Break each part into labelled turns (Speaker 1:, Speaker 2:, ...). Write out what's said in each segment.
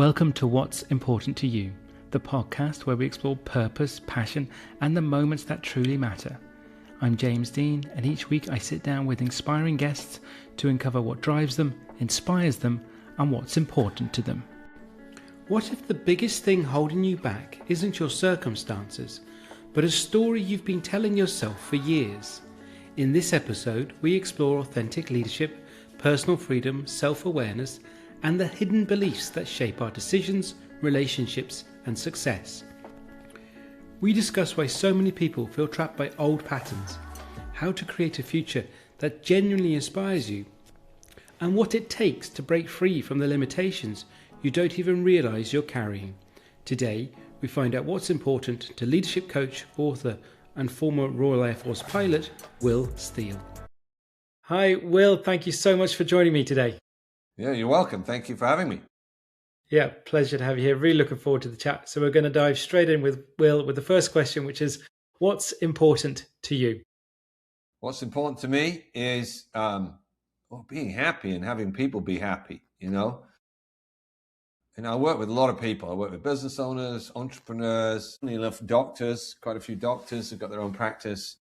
Speaker 1: Welcome to What's Important to You, the podcast where we explore purpose, passion, and the moments that truly matter. I'm James Dean, and each week I sit down with inspiring guests to uncover what drives them, inspires them, and what's important to them. What if the biggest thing holding you back isn't your circumstances, but a story you've been telling yourself for years? In this episode, we explore authentic leadership, personal freedom, self-awareness, and the hidden beliefs that shape our decisions, relationships, and success. We discuss why so many people feel trapped by old patterns, how to create a future that genuinely inspires you, and what it takes to break free from the limitations you don't even realize you're carrying. Today, we find out what's important to leadership coach, author, and former Royal Air Force pilot, Will Steele. Hi, Will. Thank you so much for joining me today.
Speaker 2: Yeah, you're welcome. Thank you for having me.
Speaker 1: Yeah, pleasure to have you here. Really looking forward to the chat. So we're going to dive straight in with Will with the first question, which is, what's important to you?
Speaker 2: What's important to me is being happy and having people be happy, And I work with a lot of people. I work with business owners, entrepreneurs, doctors, quite a few doctors who've got their own practice.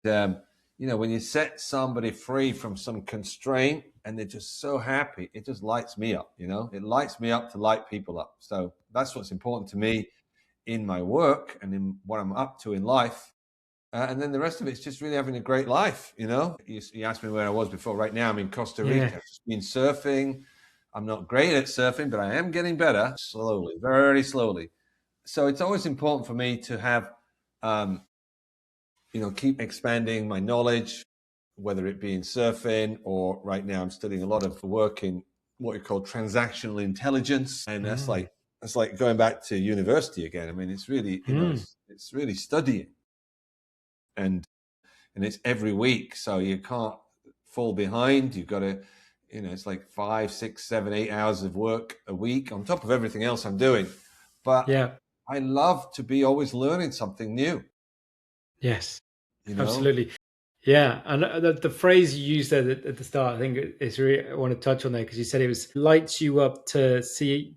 Speaker 2: When you set somebody free from some constraint and they're just so happy, it just lights me up, It lights me up to light people up. So that's what's important to me in my work and in what I'm up to in life. And then the rest of it's just really having a great life, You asked me where I was before. Right now I'm in Costa Rica.
Speaker 1: Yeah.
Speaker 2: I've just been surfing. I'm not great at surfing, but I am getting better slowly, very slowly. So it's always important for me to have keep expanding my knowledge, whether it be in surfing or right now I'm studying a lot of work in what you call transactional intelligence. And that's like going back to university again. I mean, it's really, it's really studying and it's every week. So you can't fall behind. You've got to, it's like 5, 6, 7, 8 hours of work a week on top of everything else I'm doing. But yeah, I love to be always learning something new.
Speaker 1: Yes, absolutely. Yeah, and the phrase you used there at the start, I think is really, I want to touch on there because you said it was lights you up to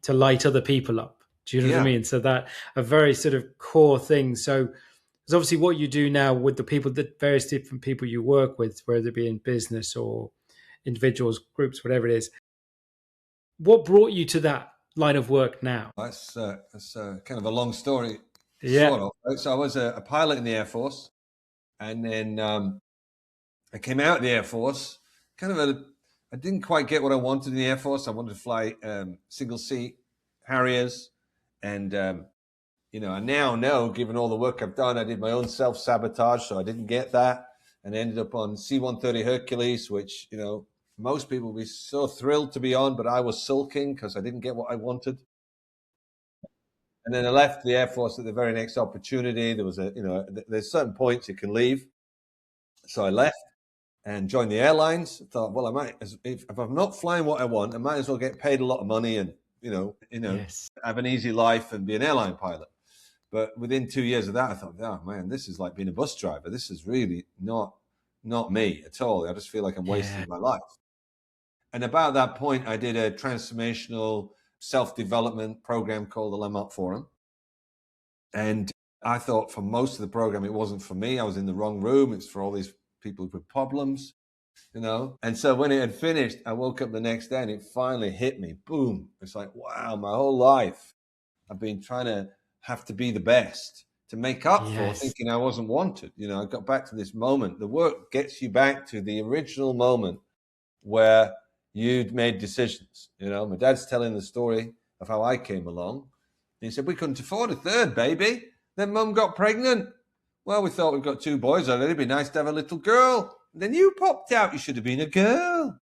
Speaker 1: light other people up. Do you know what I mean? So that a very sort of core thing. So it's obviously what you do now with the people, the various different people you work with, whether it be in business or individuals, groups, whatever it is. What brought you to that line of work now?
Speaker 2: That's kind of a long story.
Speaker 1: Yeah.
Speaker 2: Sort of. Right? So I was a pilot in the Air Force, and then I came out of the Air Force. I didn't quite get what I wanted in the Air Force. I wanted to fly single seat Harriers, and I now know, given all the work I've done, I did my own self-sabotage, so I didn't get that, and I ended up on C-130 Hercules, which most people would be so thrilled to be on, but I was sulking because I didn't get what I wanted. And then I left the Air Force at the very next opportunity. There was there's certain points you can leave. So I left and joined the airlines. I thought, well, if I'm not flying what I want, I might as well get paid a lot of money and, have an easy life and be an airline pilot. But within 2 years of that, I thought, oh man, this is like being a bus driver. This is really not me at all. I just feel like I'm wasting my life. And about that point, I did a transformational self-development program called the Lemont Forum. And I thought for most of the program, it wasn't for me. I was in the wrong room. It's for all these people with problems, And so when it had finished, I woke up the next day and it finally hit me. Boom. It's like, wow, my whole life I've been trying to have to be the best to make up for thinking I wasn't wanted. I got back to this moment. The work gets you back to the original moment where you'd made decisions. My dad's telling the story of how I came along. He said, we couldn't afford a third baby. Then mum got pregnant. Well, we thought we've got 2 boys already. It'd be nice to have a little girl. And then you popped out. You should have been a girl.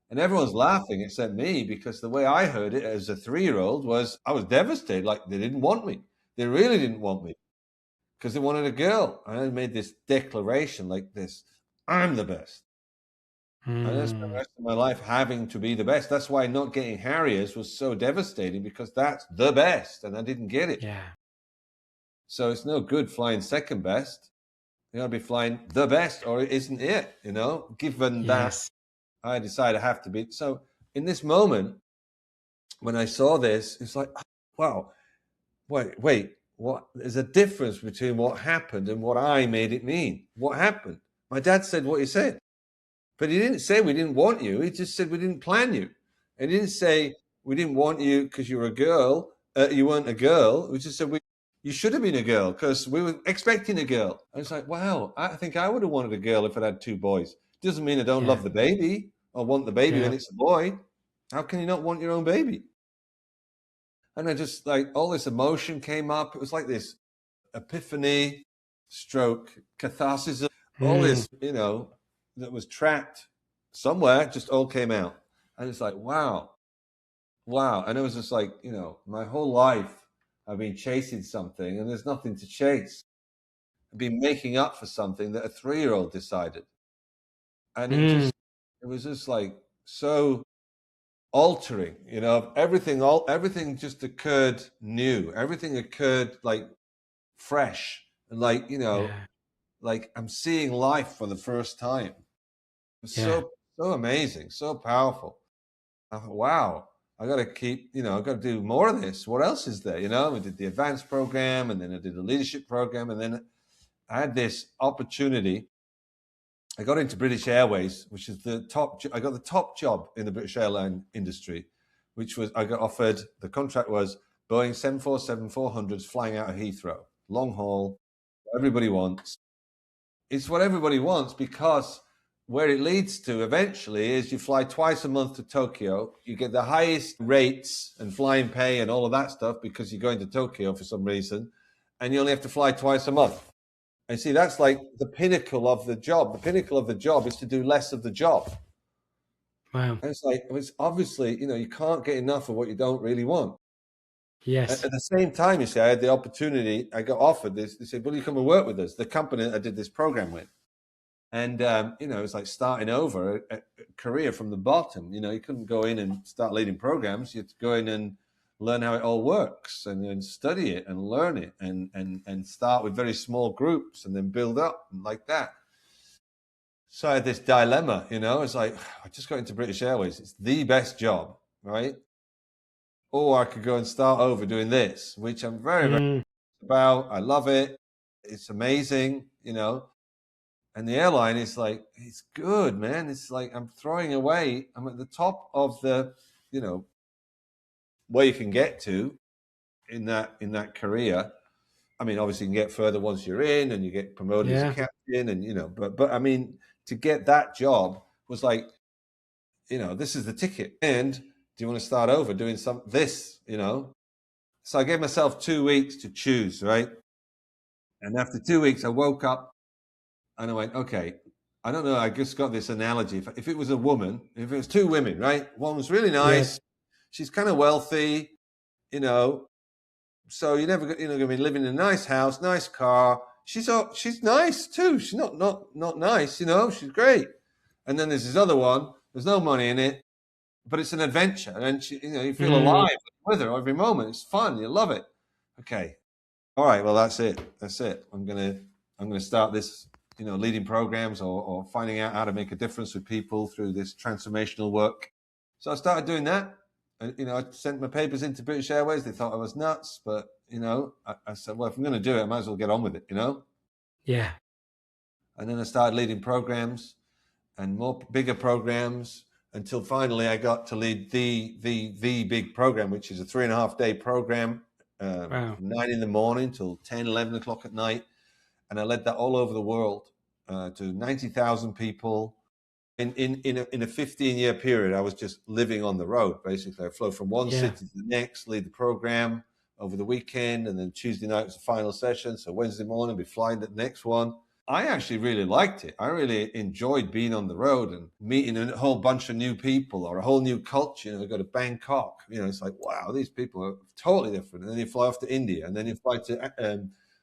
Speaker 2: And everyone's laughing except me, because the way I heard it as a 3-year-old was I was devastated. Like, they didn't want me. They really didn't want me because they wanted a girl. And I made this declaration like this: I'm the best. And I spent the rest of my life having to be the best. That's why not getting Harriers was so devastating, because that's the best, and I didn't get it.
Speaker 1: Yeah.
Speaker 2: So it's no good flying second best. You got to be flying the best, or it isn't it, Given that I decided I have to be. So in this moment, when I saw this, it's like, wow, wait, what? There's a difference between what happened and what I made it mean. What happened? My dad said what he said, but he didn't say we didn't want you. He just said we didn't plan you. And he didn't say we didn't want you because you were a girl. You weren't a girl. We just said you should have been a girl because we were expecting a girl. I was like, wow, I think I would have wanted a girl if I'd had two boys. Doesn't mean I don't love the baby or want the baby when it's a boy. How can you not want your own baby? And I just like all this emotion came up. It was like this epiphany stroke catharsis. All this, that was trapped somewhere just all came out. And it's like, wow. And it was just like, my whole life I've been chasing something and there's nothing to chase. I've been making up for something that a 3-year-old decided. And it was just like so altering, everything just occurred new. Everything occurred like fresh and like, like I'm seeing life for the first time. It was so amazing, so powerful. I thought, wow, I got to keep, I got to do more of this. What else is there? We did the advanced program and then I did the leadership program. And then I had this opportunity. I got into British Airways, which is I got the top job in the British airline industry, which was, I got offered, the contract was Boeing 747-400s flying out of Heathrow, long haul, what everybody wants. It's what everybody wants because where it leads to eventually is you fly twice a month to Tokyo. You get the highest rates and flying pay and all of that stuff because you're going to Tokyo for some reason, and you only have to fly twice a month. And see, that's like the pinnacle of the job. The pinnacle of the job is to do less of the job.
Speaker 1: Wow.
Speaker 2: And it's like, it's obviously, you can't get enough of what you don't really want.
Speaker 1: Yes.
Speaker 2: At the same time, you see, I had the opportunity, I got offered this. They said, will you come and work with us? The company I did this program with. And, it's like starting over a career from the bottom. You couldn't go in and start leading programs. You had to go in and learn how it all works and study it and learn it and start with very small groups and then build up and like that. So I had this dilemma, it's like, I just got into British Airways. It's the best job, right? Or I could go and start over doing this, which I'm very, very about. I love it. It's amazing, And the airline is like, it's good, man. It's like I'm throwing away. I'm at the top of the, where you can get to in that career. I mean, obviously you can get further once you're in and you get promoted as a captain and, but I mean, to get that job was like, this is the ticket. And do you want to start over doing this? So I gave myself 2 weeks to choose, right? And after 2 weeks, I woke up and I went, okay, I don't know. I just got this analogy. If it was a woman, if it was two women, right? One was really nice. She's kind of wealthy, so you're never, going to be living in a nice house, nice car. She's nice too. She's not nice, she's great. And then there's this other one. There's no money in it, but it's an adventure. And she, you feel alive with her every moment. It's fun. You love it. Okay. All right. Well, that's it. I'm going to start this, leading programs or finding out how to make a difference with people through this transformational work. So I started doing that. I sent my papers into British Airways. They thought I was nuts, but, I said, well, if I'm going to do it, I might as well get on with it,
Speaker 1: Yeah.
Speaker 2: And then I started leading programs and bigger programs until finally I got to lead the big program, which is a 3.5-day program, from 9 a.m. till 10, 11 o'clock at night. And I led that all over the world to 90,000 people. In a 15-year period, I was just living on the road. Basically, I flew from one city to the next, lead the program over the weekend, and then Tuesday night was the final session. So Wednesday morning, be flying to the next one. I actually really liked it. I really enjoyed being on the road and meeting a whole bunch of new people or a whole new culture. I go to Bangkok. It's like, wow, these people are totally different. And then you fly off to India, and then you fly to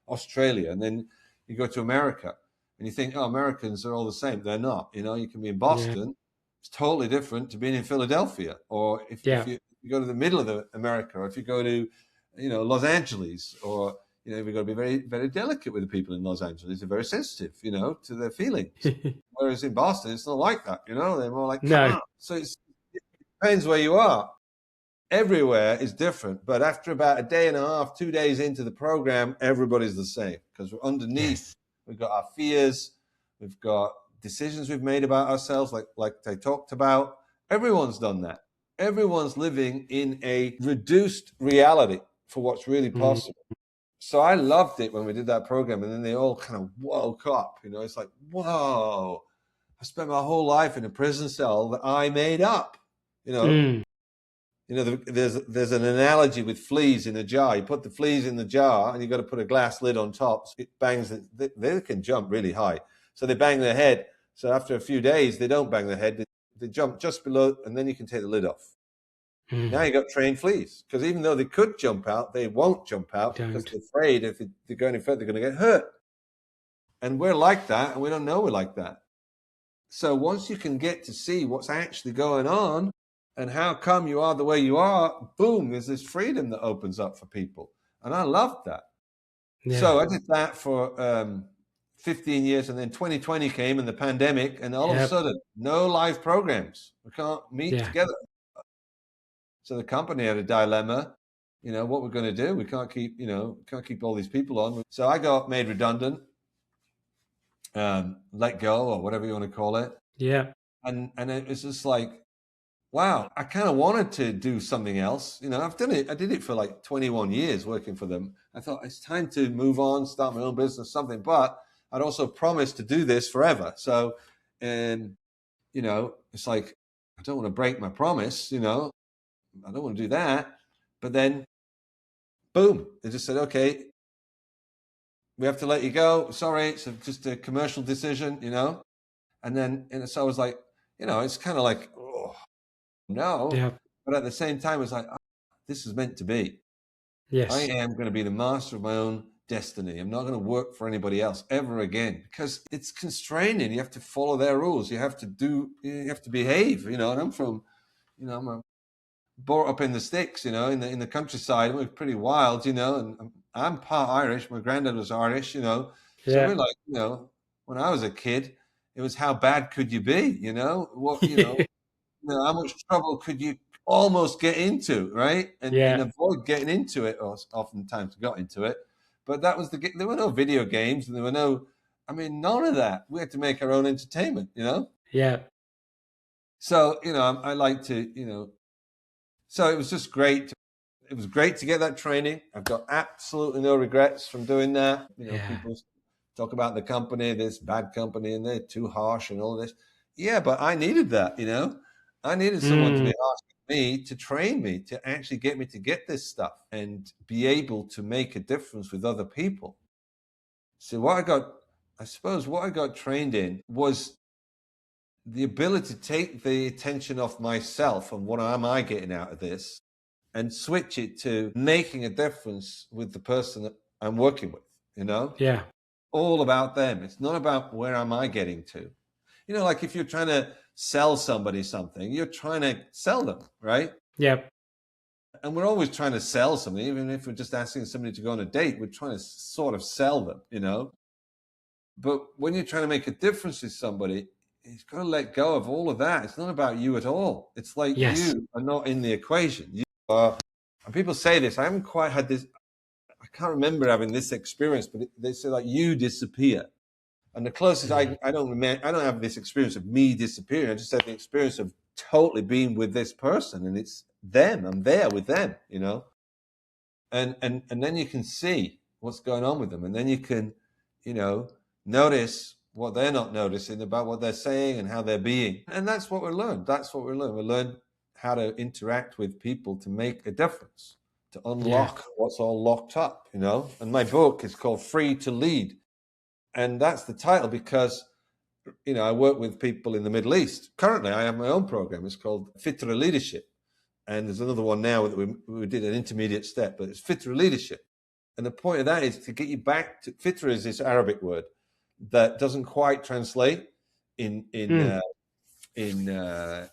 Speaker 2: Australia, and then you go to America. And you think, oh, Americans are all the same. They're not. You can be in Boston. It's totally different to being in Philadelphia. Or if you go to the middle of America, or if you go to, Los Angeles, or, you've got to be very, very delicate with the people in Los Angeles. They're very sensitive, to their feelings. Whereas in Boston, it's not like that. They're more like, come on. So it depends where you are. everywhere is different. But after about a day and a half, 2 days into the program, everybody's the same, because we're underneath.
Speaker 1: Yes.
Speaker 2: We've got our fears. We've got decisions we've made about ourselves, like I talked about. Everyone's done that. Everyone's living in a reduced reality for what's really
Speaker 1: Mm.
Speaker 2: possible. So I loved it when we did that program, and then they all kind of woke up. It's like, whoa, I spent my whole life in a prison cell that I made up.
Speaker 1: Mm.
Speaker 2: There's an analogy with fleas in a jar. You put the fleas in the jar, and you've got to put a glass lid on top. So it bangs. They can jump really high, so they bang their head. So after a few days, they don't bang their head. They jump just below, and then you can take the lid off. Now you got trained fleas, because even though they could jump out, they won't jump out because they're afraid if they go any further, they're going to get hurt. And we're like that, and we don't know we're like that. So once you can get to see what's actually going on and how come you are the way you are, boom, there's this freedom that opens up for people. And I loved that.
Speaker 1: Yeah.
Speaker 2: So I did that for 15 years, and then 2020 came and the pandemic, and all of a sudden, no live programs. We can't meet together. So the company had a dilemma, what we're going to do. We can't keep all these people on. So I got made redundant, let go, or whatever you want to call it.
Speaker 1: Yeah.
Speaker 2: And it was just like, wow, I kind of wanted to do something else. I've done it. I did it for like 21 years working for them. I thought it's time to move on, start my own business, something. But I'd also promised to do this forever. So, it's like, I don't want to break my promise, I don't want to do that. But then, boom, they just said, okay, we have to let you go. Sorry, it's just a commercial decision, And so I was like, it's kind of like, oh, no.
Speaker 1: Yeah.
Speaker 2: But at the same time, it's like, oh, this is meant to be.
Speaker 1: Yes.
Speaker 2: I am going to be the master of my own destiny. I'm not going to work for anybody else ever again, because it's constraining. You have to follow their rules. You have to behave, and I'm from, I'm brought up in the sticks, in the countryside. We're pretty wild, and I'm part Irish. My granddad was Irish, So we're like, when I was a kid, it was how bad could you be, how much trouble could you almost get into, right? And avoid getting into it, or oftentimes got into it. But that was there were no video games, and there were none of that. We had to make our own entertainment,
Speaker 1: Yeah.
Speaker 2: So, I like to, so it was just great. It was great to get that training. I've got absolutely no regrets from doing that. People talk about the company, this bad company, and they're too harsh and all this. Yeah, but I needed that, I needed someone to be harsh with me, to train me, to actually get me to get this stuff and be able to make a difference with other people. So what I got trained in was the ability to take the attention off myself and what am I getting out of this, and switch it to making a difference with the person that I'm working with,
Speaker 1: Yeah.
Speaker 2: All about them. It's not about where am I getting to. Like if you're trying to sell somebody something, you're trying to sell them, right?
Speaker 1: Yep.
Speaker 2: And we're always trying to sell something. Even if we're just asking somebody to go on a date, we're trying to sort of sell them, But when you're trying to make a difference with somebody, you've got to let go of all of that. It's not about you at all. It's like you are not in the equation. You are, and people say this. I haven't quite had this. I can't remember having this experience, but they say like you disappear. And the closest I don't have this experience of me disappearing. I just had the experience of totally being with this person, and it's them. I'm there with them, And then you can see what's going on with them, and then you can, notice what they're not noticing about what they're saying and how they're being. And that's what we learned. We learn how to interact with people to make a difference, to unlock what's all locked up, And my book is called Free to Lead. And that's the title because, I work with people in the Middle East. Currently, I have my own program. It's called Fitra Leadership. And there's another one now that we did an intermediate step, but it's Fitra Leadership. And the point of that is to get you back to Fitra is this Arabic word that doesn't quite translate in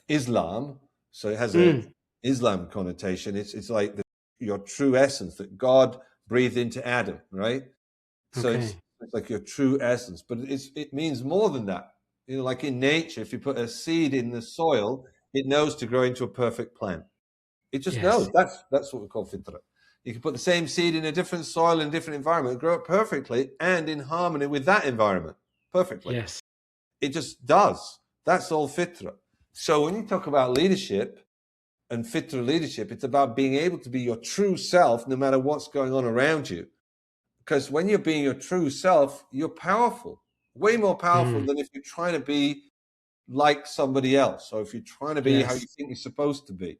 Speaker 2: Islam. So it has a Islam connotation. It's like your true essence that God breathed into Adam, right? So it's like your true essence, but it means more than that. Like in nature, if you put a seed in the soil, it knows to grow into a perfect plant. It just knows. That's what we call fitra. You can put the same seed in a different soil, in a different environment, grow it perfectly and in harmony with that environment. Perfectly.
Speaker 1: Yes.
Speaker 2: It just does. That's all fitra. So when you talk about leadership and fitra leadership, it's about being able to be your true self no matter what's going on around you. Because when you're being your true self, you're powerful, way more powerful than if you're trying to be like somebody else, or if you're trying to be how you think you're supposed to be.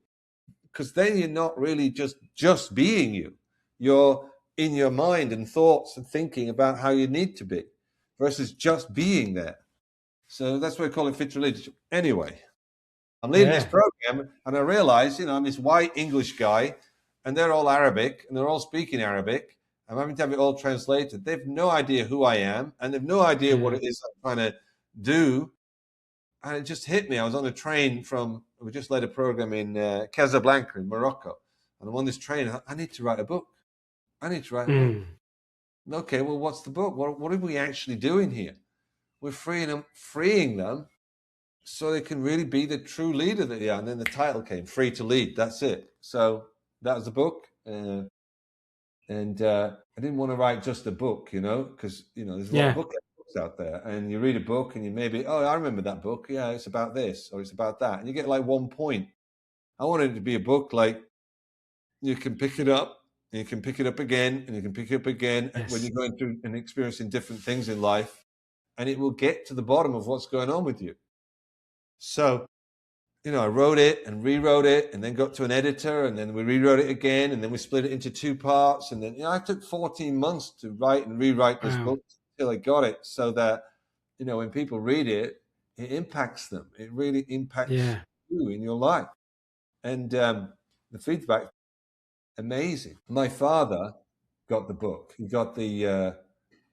Speaker 2: Because then you're not really just being you. You're in your mind and thoughts and thinking about how you need to be versus just being there. So that's why I call it fit leadership. Anyway, I'm leading this program and I realize, I'm this white English guy and they're all Arabic and they're all speaking Arabic. I'm having to have it all translated. They have no idea who I am and they've no idea what it is I'm trying to do. And it just hit me. I was on a train we just led a program in Casablanca in Morocco. And I'm on this train. I need to write a book. Okay, well, what's the book? What are we actually doing here? We're freeing them so they can really be the true leader that they are. And then the title came, Free to Lead. That's it. So that was the book. And I didn't want to write just a book, because, there's a lot of books out there. And you read a book and you maybe, I remember that book. Yeah, it's about this or it's about that. And you get like 1 point. I wanted it to be a book like you can pick it up and you can pick it up again and you can pick it up again when you're going through and experiencing different things in life. And it will get to the bottom of what's going on with you. So, I wrote it and rewrote it and then got to an editor and then we rewrote it again and then we split it into 2 parts. And then, I took 14 months to write and rewrite this book until I got it so that, when people read it, it impacts them. It really impacts you in your life. And the feedback, amazing. My father got the book. He got the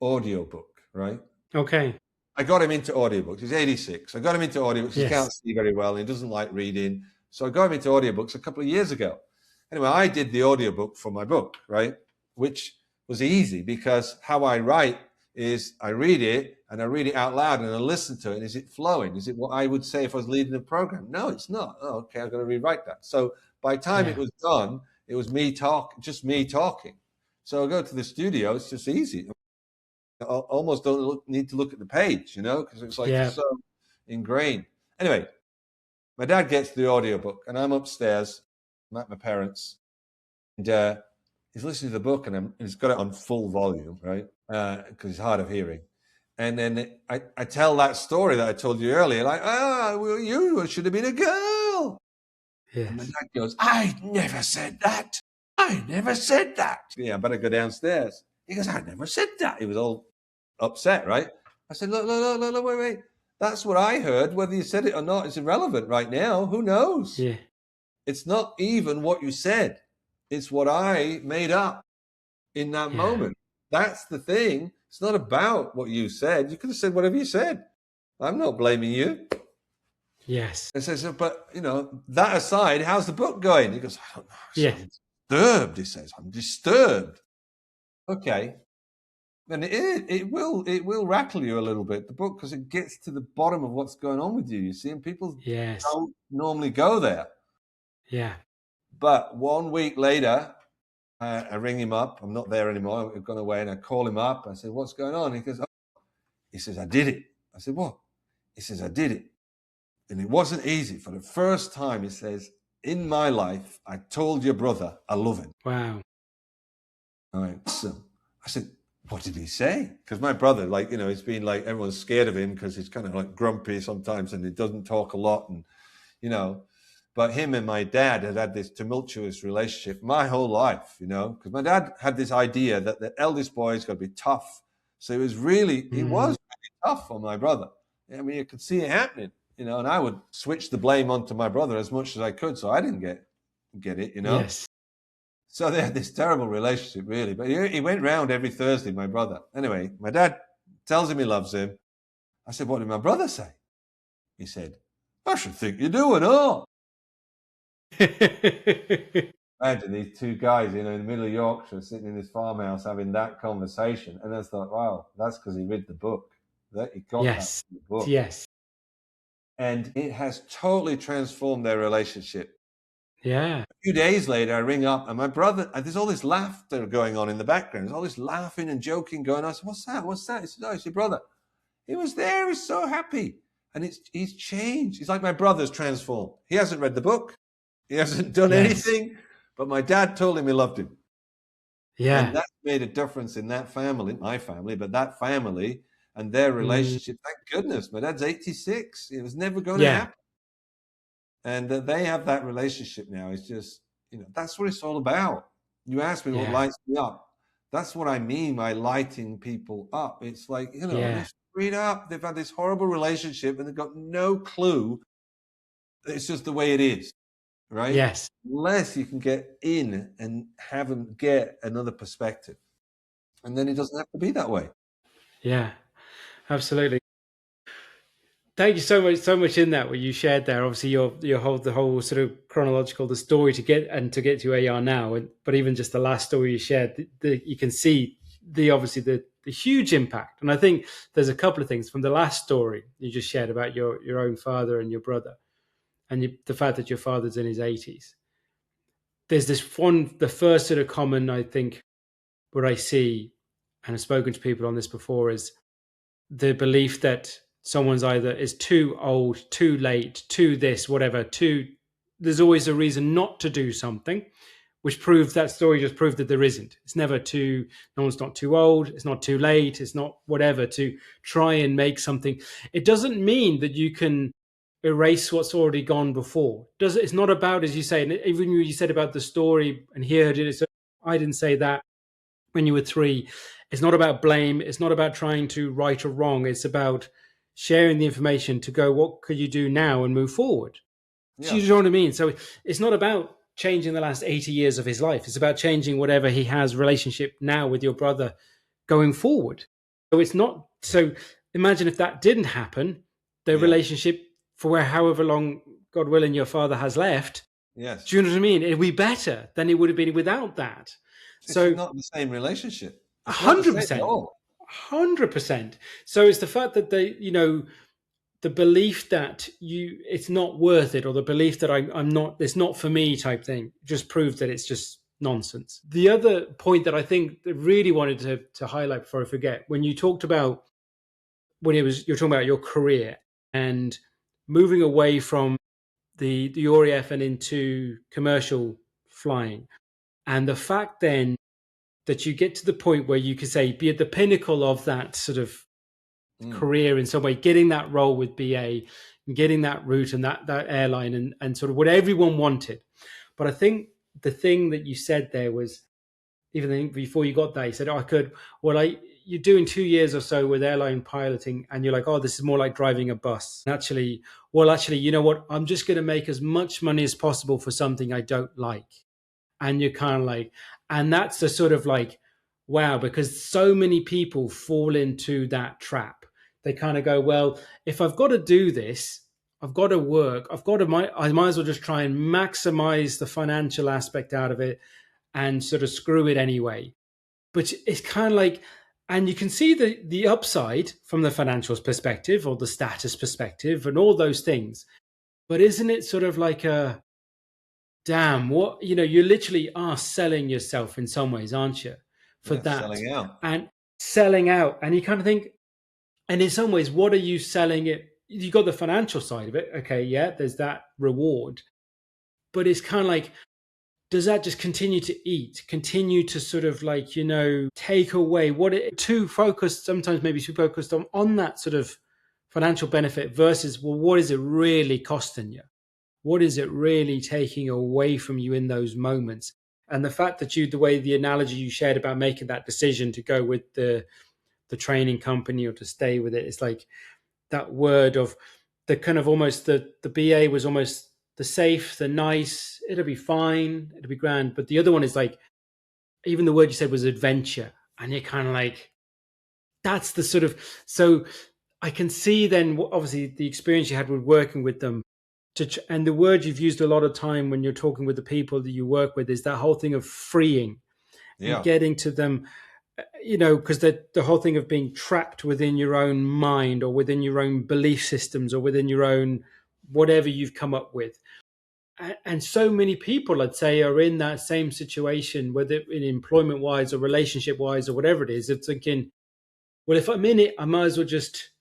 Speaker 2: audio book, right?
Speaker 1: Okay.
Speaker 2: I got him into audiobooks. He's 86. I got him into audiobooks. He can't see very well. And he doesn't like reading. So I got him into audiobooks a couple of years ago. Anyway, I did the audiobook for my book, right? Which was easy because how I write is I read it and I read it out loud and I listen to it. And is it flowing? Is it what I would say if I was leading a program? No, it's not. Oh, okay, I've got to rewrite that. So by the time it was done, it was just me talking. So I go to the studio. It's just easy. I almost don't need to look at the page, because it's like so ingrained. Anyway, my dad gets the audiobook and I'm upstairs. I'm at my parents. And he's listening to the book and he's got it on full volume, right? Because he's hard of hearing. And then I tell that story that I told you earlier, like, well, you should have been a girl. Yes. And my dad goes, I never said that. I never said that. Yeah, I better go downstairs. He goes, I never said that. He was all upset, right? I said, look, wait. That's what I heard. Whether you said it or not is irrelevant right now. Who knows? Yeah. It's not even what you said. It's what I made up in that moment. That's the thing. It's not about what you said. You could have said whatever you said. I'm not blaming you. Yes. And so, but, that aside, how's the book going? He goes, I don't know. I'm disturbed, he says. I'm disturbed. Okay. And it will rattle you a little bit, the book, because it gets to the bottom of what's going on with you, you see, and people don't normally go there. Yeah. But 1 week later, I ring him up. I'm not there anymore. I've gone away, and I call him up. I said, what's going on? He goes, he says, I did it. I said, what? He says, I did it. And it wasn't easy. For the first time, he says, in my life, I told your brother I love him. Wow. All right. So I said, what did he say? Because my brother, he's been like, everyone's scared of him because he's kind of like grumpy sometimes and he doesn't talk a lot. And, but him and my dad had this tumultuous relationship my whole life, because my dad had this idea that the eldest boy's got to be tough. So it was really tough on my brother. I mean, you could see it happening, and I would switch the blame onto my brother as much as I could. So I didn't get it, Yes. So they had this terrible relationship, really. But he went round every Thursday, my brother. Anyway, my dad tells him he loves him. I said, what did my brother say? He said, I should think you do and all. Imagine these two guys, in the middle of Yorkshire, sitting in this farmhouse having that conversation. And I thought, wow, that's because he read the book. That he got that from the book. Yes. And it has totally transformed their relationship.
Speaker 1: Yeah.
Speaker 2: A few days later, I ring up and my brother, there's all this laughter going on in the background. There's all this laughing and joking going on. I said, what's that? What's that? He said, oh, it's your brother. He was there. He was so happy. And he's changed. He's like my brother's transformed. He hasn't read the book. He hasn't done
Speaker 1: Yes.
Speaker 2: anything. But my dad told him he loved him. And
Speaker 1: Yeah.
Speaker 2: that made a difference in that family, my family, but that family and their
Speaker 1: Mm,
Speaker 2: relationship. Thank goodness. My dad's 86. It was never going to
Speaker 1: yeah.
Speaker 2: happen. And that they have that relationship now is just, that's what it's all about. You asked me what
Speaker 1: Yeah.
Speaker 2: lights me up. That's what I mean by lighting people up. It's like, they're
Speaker 1: Yeah.
Speaker 2: straight up. They've had this horrible relationship and they've got no clue. It's just the way it is, right?
Speaker 1: Yes.
Speaker 2: Unless you can get in and have them get another perspective. And then it doesn't have to be that way.
Speaker 1: Yeah. Absolutely. Thank you so much in that what you shared there. Obviously, the whole sort of chronological the story to get to where you are now, but even just the last story you shared, you can see obviously the huge impact. And I think there's a couple of things from the last story you just shared about your own father and your brother, and the fact that your father's in his 80s. There's the first sort of common, I think, what I see, and I've spoken to people on this before, is the belief that someone's either is too old, too late, too this, whatever, too. There's always a reason not to do something, which proves that story just proved that there isn't. It's never too. No one's not too old. It's not too late. It's not whatever to try and make something. It doesn't mean that you can erase what's already gone before. It's not about, as you say, and even you said about the story, and he heard it. So I didn't say that when you were 3. It's not about blame. It's not about trying to right or wrong. It's about sharing the information to go, what could you do now and move forward? Do
Speaker 2: Yeah.
Speaker 1: you know what I mean? So it's not about changing the last 80 years of his life. It's about changing whatever he has relationship now with your brother going forward. So it's not, so imagine if that didn't happen, the
Speaker 2: Yeah.
Speaker 1: relationship for however long, God willing, your father has left.
Speaker 2: Yes.
Speaker 1: Do you know what I mean? It'd be better than it would have been without that.
Speaker 2: It's
Speaker 1: So
Speaker 2: not the same relationship. It's not the
Speaker 1: hundred
Speaker 2: same at
Speaker 1: percent,
Speaker 2: all.
Speaker 1: 100%. So it's the fact that the belief that it's not worth it, or the belief that I'm not, it's not for me type thing, just proves that it's just nonsense. The other point that I think that really wanted to highlight before I forget, when you talked about you're talking about your career and moving away from the RAF and into commercial flying, and the fact then that you get to the point where you could say be at the pinnacle of that sort of
Speaker 2: Mm.
Speaker 1: career in some way, getting that role with BA, and getting that route and that airline, and sort of what everyone wanted. But I think the thing that you said there was, even before you got there, you said, oh, you're doing 2 years or so with airline piloting, and you're like, oh, this is more like driving a bus. And actually, you know what? I'm just going to make as much money as possible for something I don't like. And you're kind of like, and that's the sort of like, wow, because so many people fall into that trap. They kind of go, well, if I've got to do this, I've got to work, I might as well just try and maximize the financial aspect out of it and sort of screw it anyway. But it's kind of like, and you can see the upside from the financials perspective or the status perspective and all those things. But isn't it sort of like a, damn, what, you literally are selling yourself in some ways, aren't you, for
Speaker 2: Yeah.
Speaker 1: that,
Speaker 2: Selling out.
Speaker 1: and selling out. And you kind of think, and in some ways, what are you selling it? You got the financial side of it. Okay. Yeah. There's that reward, but it's kind of like, does that just continue to eat, continue to sort of like, take away too focused, sometimes maybe too focused on that sort of financial benefit versus, well, what is it really costing you? What is it really taking away from you in those moments? And the fact that the way the analogy you shared about making that decision to go with the training company or to stay with it, it's like that word of the kind of almost the BA was almost the safe, the nice, it'll be fine, it'll be grand. But the other one is like, even the word you said was adventure. And you're kind of like, that's the sort of, so I can see then obviously the experience you had with working with them, and the word you've used a lot of time when you're talking with the people that you work with is that whole thing of freeing and
Speaker 2: Yeah.
Speaker 1: getting to them, because the whole thing of being trapped within your own mind or within your own belief systems or within your own whatever you've come up with. And so many people, I'd say, are in that same situation, whether in employment wise or relationship wise or whatever it is. It's thinking, well, if I'm in it, I might as well just,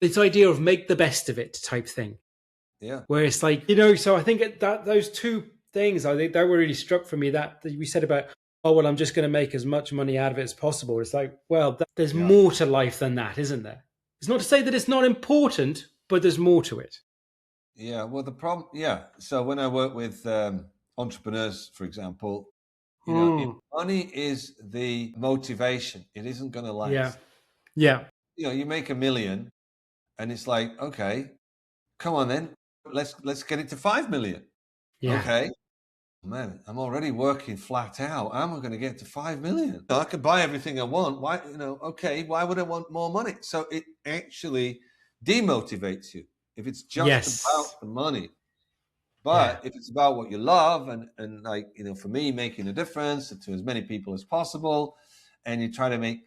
Speaker 1: this idea of make the best of it type thing,
Speaker 2: Yeah.
Speaker 1: where it's like, so I think that those two things, I think that were really struck for me, that we said about, oh, well, I'm just going to make as much money out of it as possible. It's like, well, there's
Speaker 2: Yeah.
Speaker 1: more to life than that, isn't there? It's not to say that it's not important, but there's more to it.
Speaker 2: Yeah. Well, the problem, yeah. So when I work with entrepreneurs, for example, if money is the motivation, it isn't going to
Speaker 1: Yeah.
Speaker 2: last.
Speaker 1: Yeah.
Speaker 2: You make 1 million, and it's like, okay, come on then, let's get it to 5 million.
Speaker 1: Yeah.
Speaker 2: Okay, man, I'm already working flat out. How am I going to get to 5 million? I could buy everything I want. Why, okay, why would I want more money? So it actually demotivates you if it's just about the money. But if it's about what you love and like, for me, making a difference to as many people as possible, and you try to make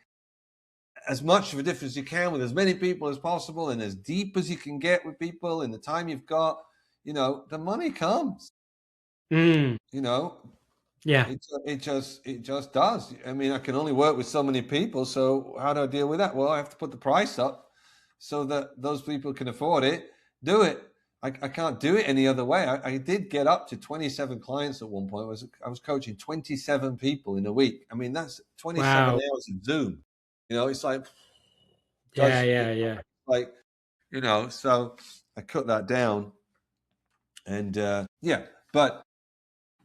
Speaker 2: as much of a difference you can with as many people as possible and as deep as you can get with people in the time you've got, the money comes.
Speaker 1: Yeah.
Speaker 2: It just does. I mean, I can only work with so many people, so how do I deal with that? Well, I have to put the price up so that those people can afford it. Do it. I can't do it any other way. I did get up to 27 clients at one point. I was coaching 27 people in a week. I mean, that's 27 hours of Zoom. It's like,
Speaker 1: Yeah.
Speaker 2: like, so I cut that down, and but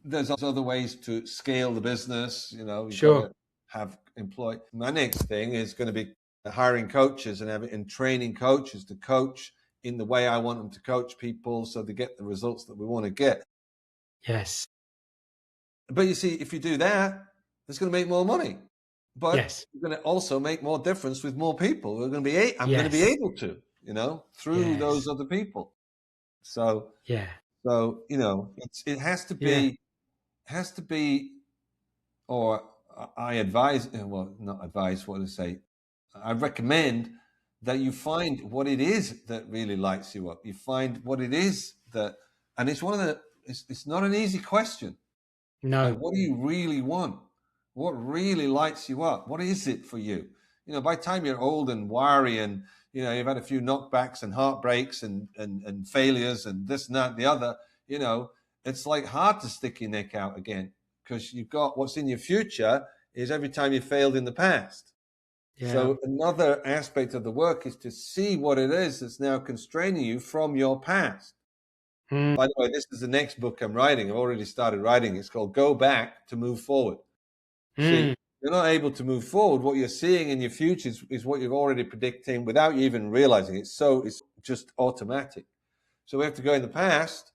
Speaker 2: there's other ways to scale the business. You've got to have employed. My next thing is going to be hiring coaches and training coaches to coach in the way I want them to coach people, so they get the results that we want to get.
Speaker 1: Yes.
Speaker 2: But you see, if you do that, it's going to make more money. But you're going to also make more difference with more people. I'm going to be able to, through those other people. So it has to be, or I advise, well, not advise, what to say. I recommend that you find what it is that really lights you up. You find what it is and it's it's not an easy question.
Speaker 1: No.
Speaker 2: Like, what do you really want? What really lights you up? What is it for you? By the time you're old and wiry and, you've had a few knockbacks and heartbreaks and failures and this and that and the other, it's like hard to stick your neck out again, because you've got what's in your future is every time you failed in the past. Yeah. So another aspect of the work is to see what it is that's now constraining you from your past. By the way, this is the next book I'm writing. I've already started writing. It's called Go Back to Move Forward. See, you're not able to move forward. What you're seeing in your future is what you're already predicting without you even realizing it. So it's just automatic. So we have to go in the past,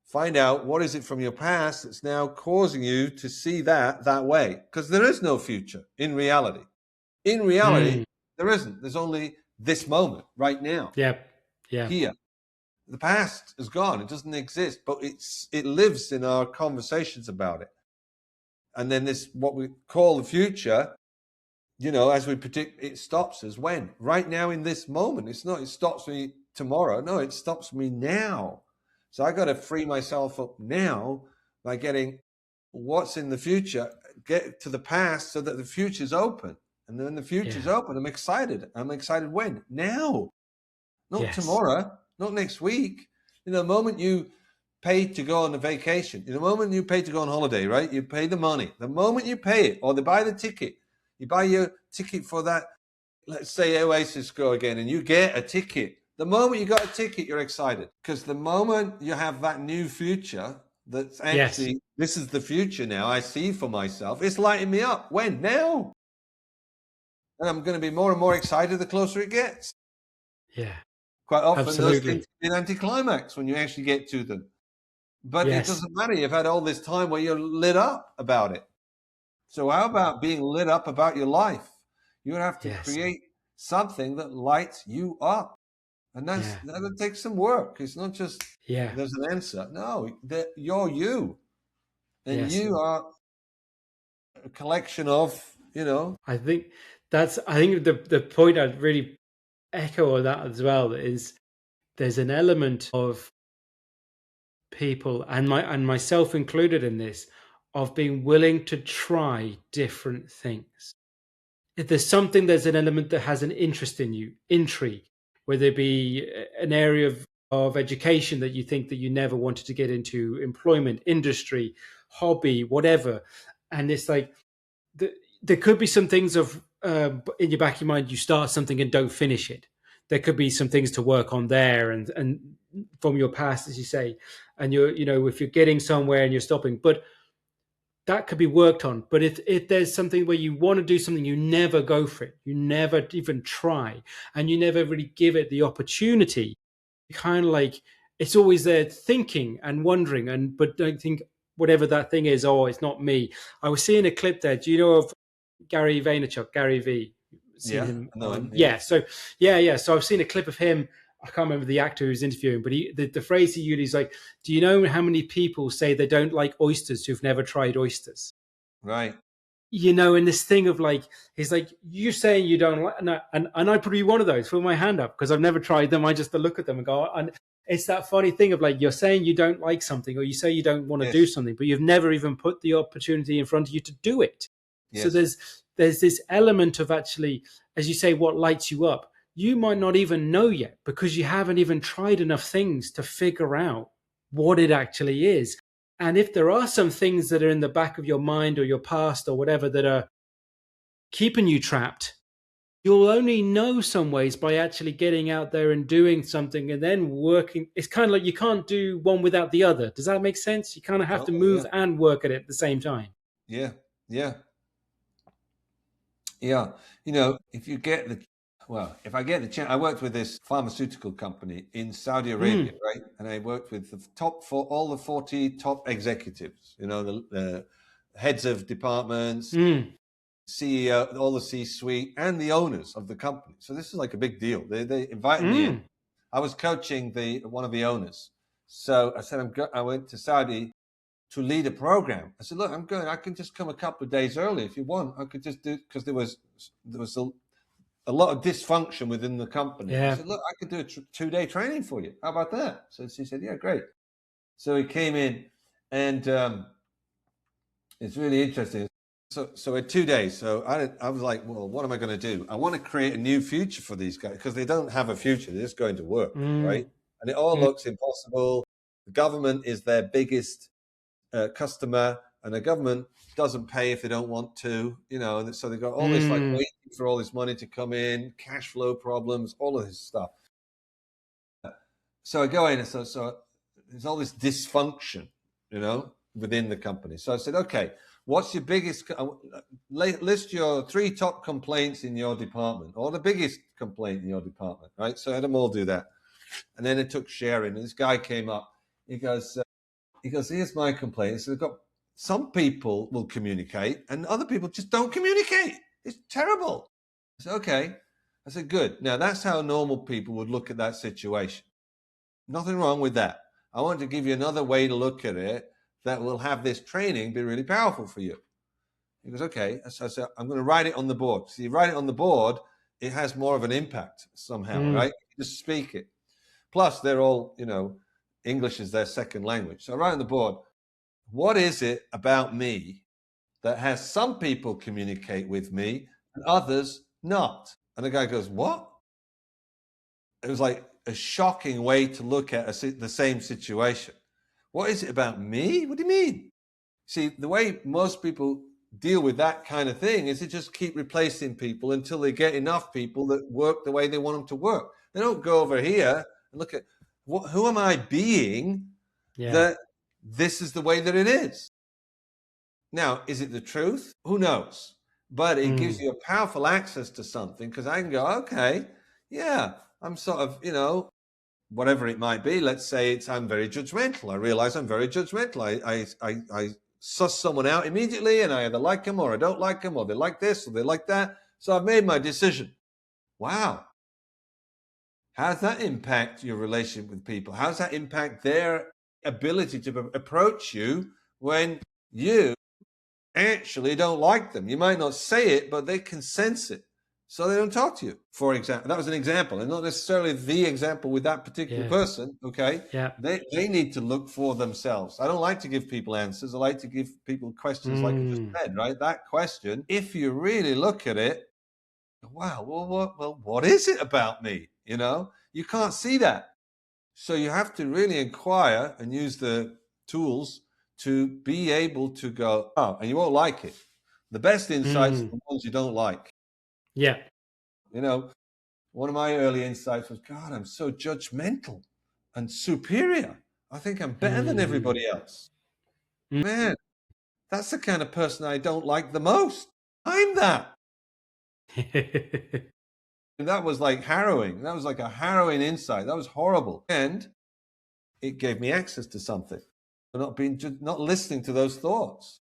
Speaker 2: find out what is it from your past that's now causing you to see that way. Because there is no future in reality. In reality, there isn't. There's only this moment right now.
Speaker 1: Yeah.
Speaker 2: Here. The past is gone. It doesn't exist, but it lives in our conversations about it. And then this, what we call the future, as we predict, it stops us when? Right now in this moment. It's not, it stops me tomorrow. No, it stops me now. So I got to free myself up now by getting what's in the future, get to the past so that the future's open. And then the future's open. I'm excited. I'm excited when? Now. Not tomorrow, not next week. The moment you pay to go on a vacation, the moment you pay to go on holiday, right? You pay the money. The moment you pay it, or they buy the ticket, you buy your ticket for that, let's say Oasis go again, and you get a ticket. The moment you got a ticket, you're excited. Because the moment you have that new future, that's actually, this is the future now I see for myself, it's lighting me up. When? Now. And I'm going to be more and more excited the closer it gets.
Speaker 1: Yeah.
Speaker 2: Quite often those things can be an anticlimax when you actually get to them. But it doesn't matter. You've had all this time where you're lit up about it. So how about being lit up about your life? You have to create something that lights you up. And that takes some work. It's not just there's an answer. No, you're you. And you are a collection of,
Speaker 1: I think the point I'd really echo on that as well is there's an element of people, and myself included in this, of being willing to try different things. If there's an element that has an interest in you, intrigue, whether it be an area of education that you think that you never wanted to get into, employment, industry, hobby, whatever. And it's like, there could be some things of in your back of your mind, you start something and don't finish it. There could be some things to work on there, and from your past, as you say, and if you're getting somewhere and you're stopping, but that could be worked on. But if there's something where you want to do something, you never go for it, you never even try, and you never really give it the opportunity, kind of like it's always there thinking and wondering, but don't think whatever that thing is, oh, it's not me. I was seeing a clip there. Do you know of Gary Vaynerchuk, Gary V? Seen him on? Yeah. So So I've seen a clip of him. I can't remember the actor who's interviewing, but the phrase he used is like, do you know how many people say they don't like oysters who've never tried oysters?
Speaker 2: Right.
Speaker 1: And this thing of like, he's like, you're saying you don't like, and I'd probably be one of those, put my hand up, because I've never tried them. I just look at them and go, and it's that funny thing of like, you're saying you don't like something, or you say you don't want to do something, but you've never even put the opportunity in front of you to do it. Yes. So there's this element of actually, as you say, what lights you up. You might not even know yet, because you haven't even tried enough things to figure out what it actually is. And if there are some things that are in the back of your mind or your past or whatever that are keeping you trapped, you'll only know some ways by actually getting out there and doing something and then working. It's kind of like you can't do one without the other. Does that make sense? You kind of have to move and work at it at the same time.
Speaker 2: Yeah. If I get the chance, I worked with this pharmaceutical company in Saudi Arabia, right? And I worked with all the 40 top executives, the heads of departments, CEO, all the C-suite, and the owners of the company. So this is like a big deal. They invited me in. I was coaching one of the owners. So I said, I went to Saudi to lead a program. I said, look, I'm going. I can just come a couple of days early if you want. I could just do, because there was a lot of dysfunction within the company. Yeah. I said, look, I could do a 2-day training for you. How about that? So she said, yeah, great. So he came in, and it's really interesting. So in 2 days, so I was like, well, what am I going to do? I want to create a new future for these guys, because they don't have a future. They're just going to work, right? And it all looks impossible. The government is their biggest customer, and the government doesn't pay if they don't want to, and so they've got all this like waiting for all this money to come in, cash flow problems, all of this stuff. So I go in, and so there's all this dysfunction, within the company. So I said, okay, what's your biggest, list your 3 top complaints in your department, or the biggest complaint in your department, right? So I had them all do that. And then it took sharing, and this guy came up, he goes, here's my complaint. So some people will communicate, and other people just don't communicate. It's terrible. I said, okay. I said, good. Now, that's how normal people would look at that situation. Nothing wrong with that. I want to give you another way to look at it that will have this training be really powerful for you. He goes, okay. So I said, I'm going to write it on the board. So you write it on the board, it has more of an impact somehow, right? You just speak it. Plus, they're all, English is their second language. So I write on the board, what is it about me that has some people communicate with me and others not? And the guy goes, what? It was like a shocking way to look at the same situation. What is it about me? What do you mean? See, the way most people deal with that kind of thing is they just keep replacing people until they get enough people that work the way they want them to work. They don't go over here and look at, who am I being that this is the way that it is? Now, is it the truth? Who knows? But it gives you a powerful access to something, because I can go, okay, yeah, I'm sort of, whatever it might be. Let's say I'm very judgmental. I realize I'm very judgmental. I suss someone out immediately, and I either like them or I don't like them, or they like this or they like that. So I've made my decision. Wow. How does that impact your relationship with people? How does that impact their ability to approach you when you actually don't like them? You might not say it, but they can sense it. So they don't talk to you, for example. That was an example, and not necessarily the example with that particular person, okay?
Speaker 1: Yeah.
Speaker 2: They need to look for themselves. I don't like to give people answers. I like to give people questions like I just said, right? That question, if you really look at it, wow, what is it about me? You know, you can't see that. So you have to really inquire and use the tools to be able to go, oh, and you won't like it. The best insights are the ones you don't like.
Speaker 1: Yeah.
Speaker 2: You know, one of my early insights was, God, I'm so judgmental and superior. I think I'm better than everybody else. Man, that's the kind of person I don't like the most. I'm that. And that was like harrowing. That was like a harrowing insight. That was horrible. And it gave me access to something. Not listening to those thoughts.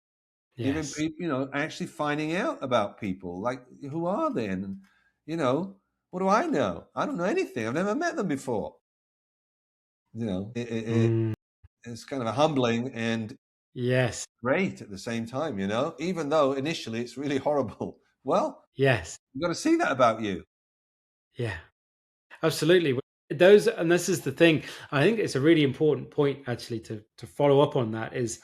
Speaker 2: Even
Speaker 1: Yes.
Speaker 2: people, actually finding out about people, like who are they, and what do I know? I don't know anything. I've never met them before. It's kind of humbling and
Speaker 1: Yes.
Speaker 2: great at the same time. Even though initially it's really horrible. Well,
Speaker 1: Yes.
Speaker 2: you've got to see that about you.
Speaker 1: Yeah. Absolutely. And this is the thing. I think it's a really important point actually to follow up on that is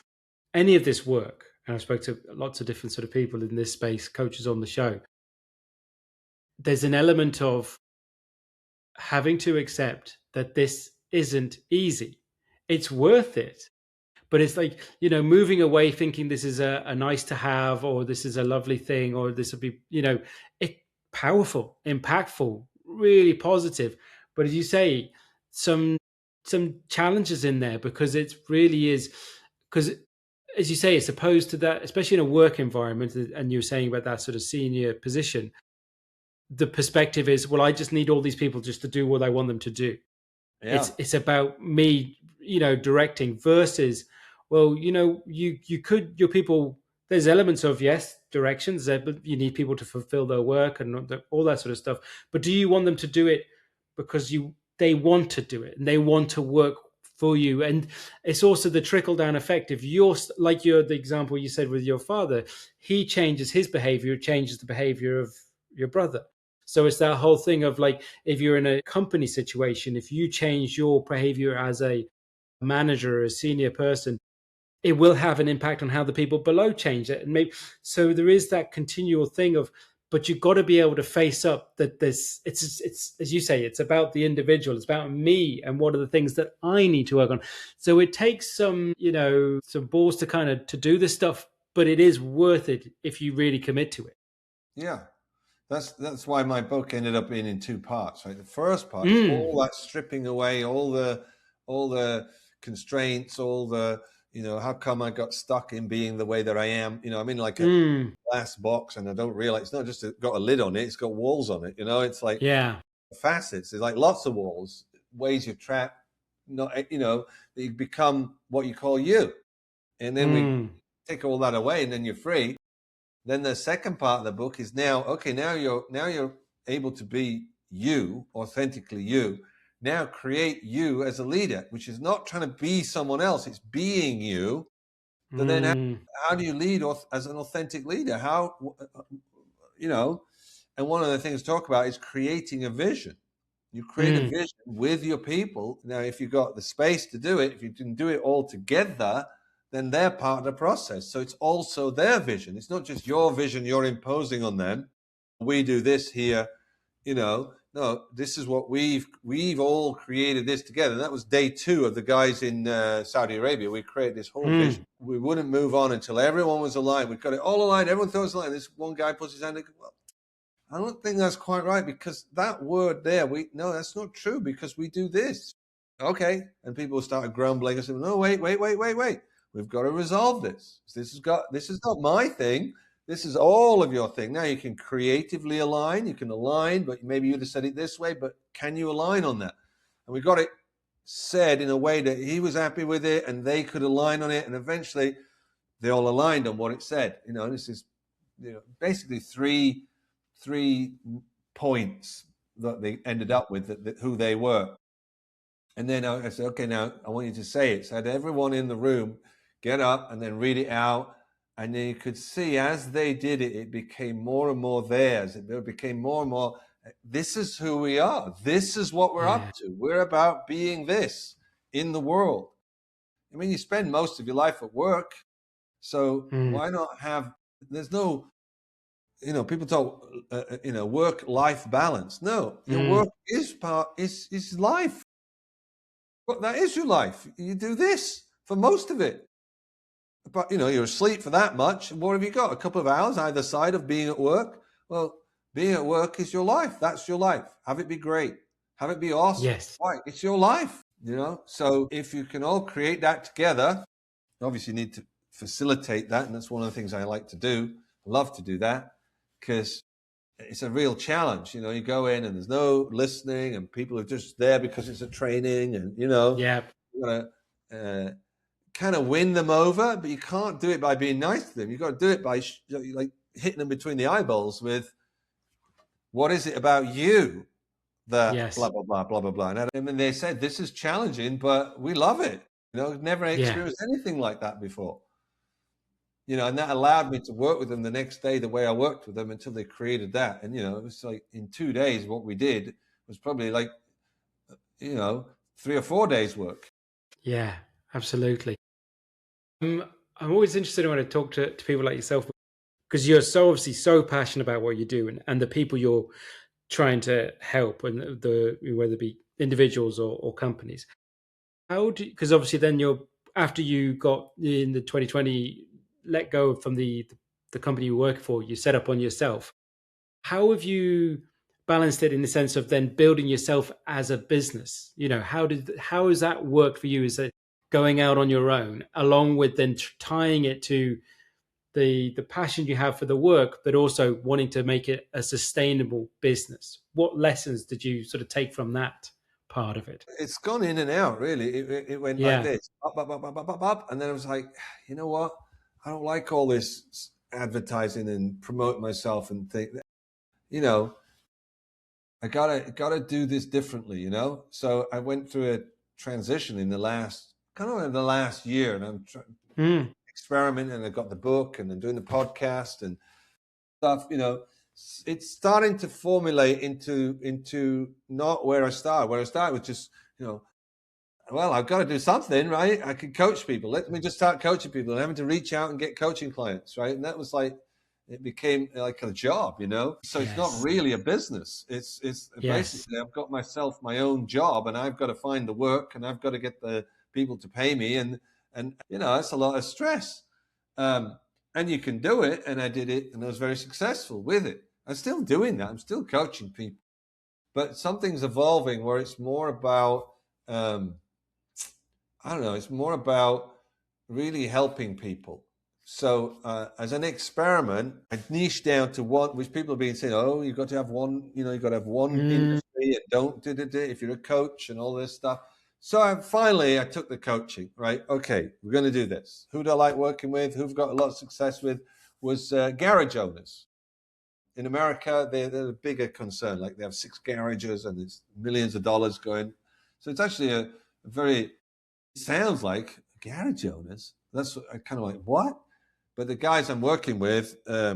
Speaker 1: any of this work, and I've spoke to lots of different sort of people in this space, coaches on the show. There's an element of having to accept that this isn't easy. It's worth it. But it's like, moving away thinking this is a nice to have, or this is a lovely thing, or this will be, it powerful, impactful, really positive. But as you say, some challenges in there because it really is because as you say, it's opposed to that, especially in a work environment, and you were saying about that sort of senior position, the perspective is, well, I just need all these people just to do what I want them to do.
Speaker 2: Yeah.
Speaker 1: It's about me, directing versus, well, your people, there's elements of, yes, directions, but you need people to fulfill their work and all that sort of stuff. But do you want them to do it because they want to do it and they want to work for you? And it's also the trickle down effect. If the example you said with your father, he changes his behavior, it changes the behavior of your brother. So it's that whole thing of like, if you're in a company situation, if you change your behavior as a manager or a senior person, it will have an impact on how the people below change it. And maybe so there is that continual thing of, but you've got to be able to face up that it's as you say, it's about the individual, it's about me and what are the things that I need to work on. So it takes some balls to kind of to do this stuff, but it is worth it if you really commit to it.
Speaker 2: Yeah. That's why my book ended up being in two parts, right? The first part is all that stripping away, all the constraints, all the, how come I got stuck in being the way that I am? I'm in like a glass box and I don't realize it's not just got a lid on it, it's got walls on it. It's like facets. There's like lots of walls, ways you're trapped, not, you become what you call you. And then we take all that away and then you're free. Then the second part of the book is now you're able to be you, authentically you. Now create you as a leader, which is not trying to be someone else, it's being you. But then how do you lead as an authentic leader? How, and one of the things to talk about is creating a vision. You create a vision with your people. Now, if you've got the space to do it, if you can do it all together, then they're part of the process. So it's also their vision. It's not just your vision you're imposing on them. We do this here, no, this is what we've all created this together. And that was day 2 of the guys in Saudi Arabia. We created this whole vision. We wouldn't move on until everyone was aligned. We got it all aligned. Everyone thought it was aligned. This one guy puts his hand in, well, I don't think that's quite right because that word there, no, that's not true because we do this. Okay. And people started grumbling. I said, no, wait. We've got to resolve this. This is not my thing. This is all of your thing. Now you can creatively align. You can align, but maybe you'd have said it this way, but can you align on that? And we got it said in a way that he was happy with it and they could align on it. And eventually they all aligned on what it said. This is basically three points that they ended up with, that who they were. And then I said, okay, now I want you to say it. So I had everyone in the room get up and then read it out. And then you could see as they did it, it became more and more theirs. It became more and more, this is who we are. This is what we're
Speaker 1: Yeah.
Speaker 2: up to. We're about being this in the world. I mean, you spend most of your life at work. So
Speaker 1: Mm.
Speaker 2: why not have, there's no, people talk, work-life balance. No, your
Speaker 1: Mm.
Speaker 2: work is life. But that is your life. You do this for most of it. But you're asleep for that much. What have you got? A couple of hours either side of being at work. Well, being at work is your life. That's your life. Have it be great. Have it be awesome.
Speaker 1: Yes.
Speaker 2: Why? It's your life. So if you can all create that together, obviously you need to facilitate that, and that's one of the things I like to do. I love to do that because it's a real challenge. You go in and there's no listening, and people are just there because it's a training, and
Speaker 1: Yeah.
Speaker 2: you gotta kind of win them over, but you can't do it by being nice to them. You've got to do it by like hitting them between the eyeballs with, what is it about you that blah
Speaker 1: Yes.
Speaker 2: blah blah blah blah blah. And then they said, this is challenging, but we love it. Never
Speaker 1: Yeah.
Speaker 2: experienced anything like that before. And that allowed me to work with them the next day the way I worked with them until they created that. And it was like in 2 days, what we did was probably like 3 or 4 days work.
Speaker 1: Yeah. Absolutely. I'm always interested when I talk to people like yourself, because you're so obviously so passionate about what you do, and the people you're trying to help, and whether it be individuals or companies. How do, because obviously then after you got in the 2020 let go from the company you work for, you set up on yourself. How have you balanced it in the sense of then building yourself as a business? How has that worked for you? Is it going out on your own, along with then tying it to the passion you have for the work, but also wanting to make it a sustainable business? What lessons did you sort of take from that part of it?
Speaker 2: It's gone in and out, really. It went like
Speaker 1: Yeah.
Speaker 2: this, up, up, up, up, up, up, up, and then I was like, you know what? I don't like all this advertising and promote myself and think that, I gotta do this differently, So I went through a transition in the last year, and I'm
Speaker 1: Mm.
Speaker 2: experimenting. And I got the book, and I'm doing the podcast and stuff. It's starting to formulate into not where I started. Where I started was just, well, I've got to do something, right? I can coach people. Let me just start coaching people and having to reach out and get coaching clients, right? And that was like, it became like a job, So it's not
Speaker 1: Yes.
Speaker 2: really a business. It's
Speaker 1: Yes.
Speaker 2: basically, I've got myself my own job, and I've got to find the work, and I've got to get the people to pay me, and it's a lot of stress. And you can do it, and I did it, and I was very successful with it. I'm still doing that. I'm still coaching people, but something's evolving where it's more about I don't know. It's more about really helping people. So as an experiment, I niched down to one, which people have been saying, oh, you've got to have one, you've got to have one
Speaker 1: Mm.
Speaker 2: industry, and don't do it if you're a coach and all this stuff. So I took the coaching, right? Okay, we're going to do this. Who do I like working with? Who've got a lot of success with? Was garage owners. In America, they're a bigger concern. Like they have 6 garages and there's millions of dollars going. So it's actually a very, sounds like garage owners. That's kind of like, what? But the guys I'm working with, I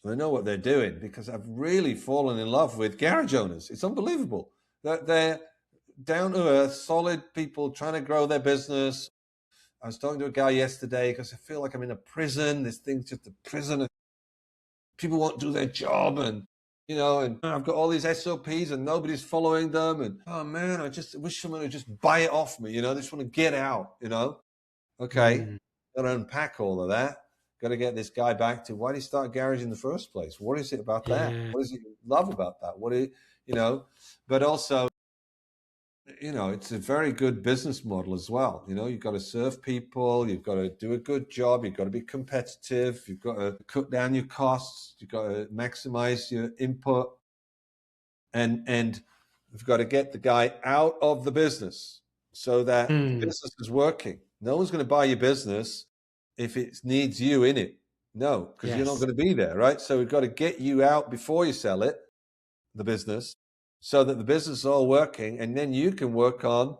Speaker 2: know what they're doing because I've really fallen in love with garage owners. It's unbelievable. They're down to earth, solid people trying to grow their business. I was talking to a guy yesterday because I feel like I'm in a prison. This thing's just a prison. People won't do their job, and and I've got all these SOPs and nobody's following them, and oh man, I just wish someone would just buy it off me. They just want to get out. Okay,
Speaker 1: Mm.
Speaker 2: got to unpack all of that. Got to get this guy back to, why did he start a garage in the first place? What is it about that?
Speaker 1: Yeah.
Speaker 2: What does he love about that? But also, it's a very good business model as well. You've got to serve people, you've got to do a good job, you've got to be competitive, you've got to cut down your costs, you've got to maximize your input, and you've got to get the guy out of the business so that the
Speaker 1: Mm.
Speaker 2: business is working. No one's going to buy your business if it needs you in it. No, because you're not
Speaker 1: Yes.
Speaker 2: going to be there, right? So we've got to get you out before you sell it, the business, so that the business is all working, and then you can work on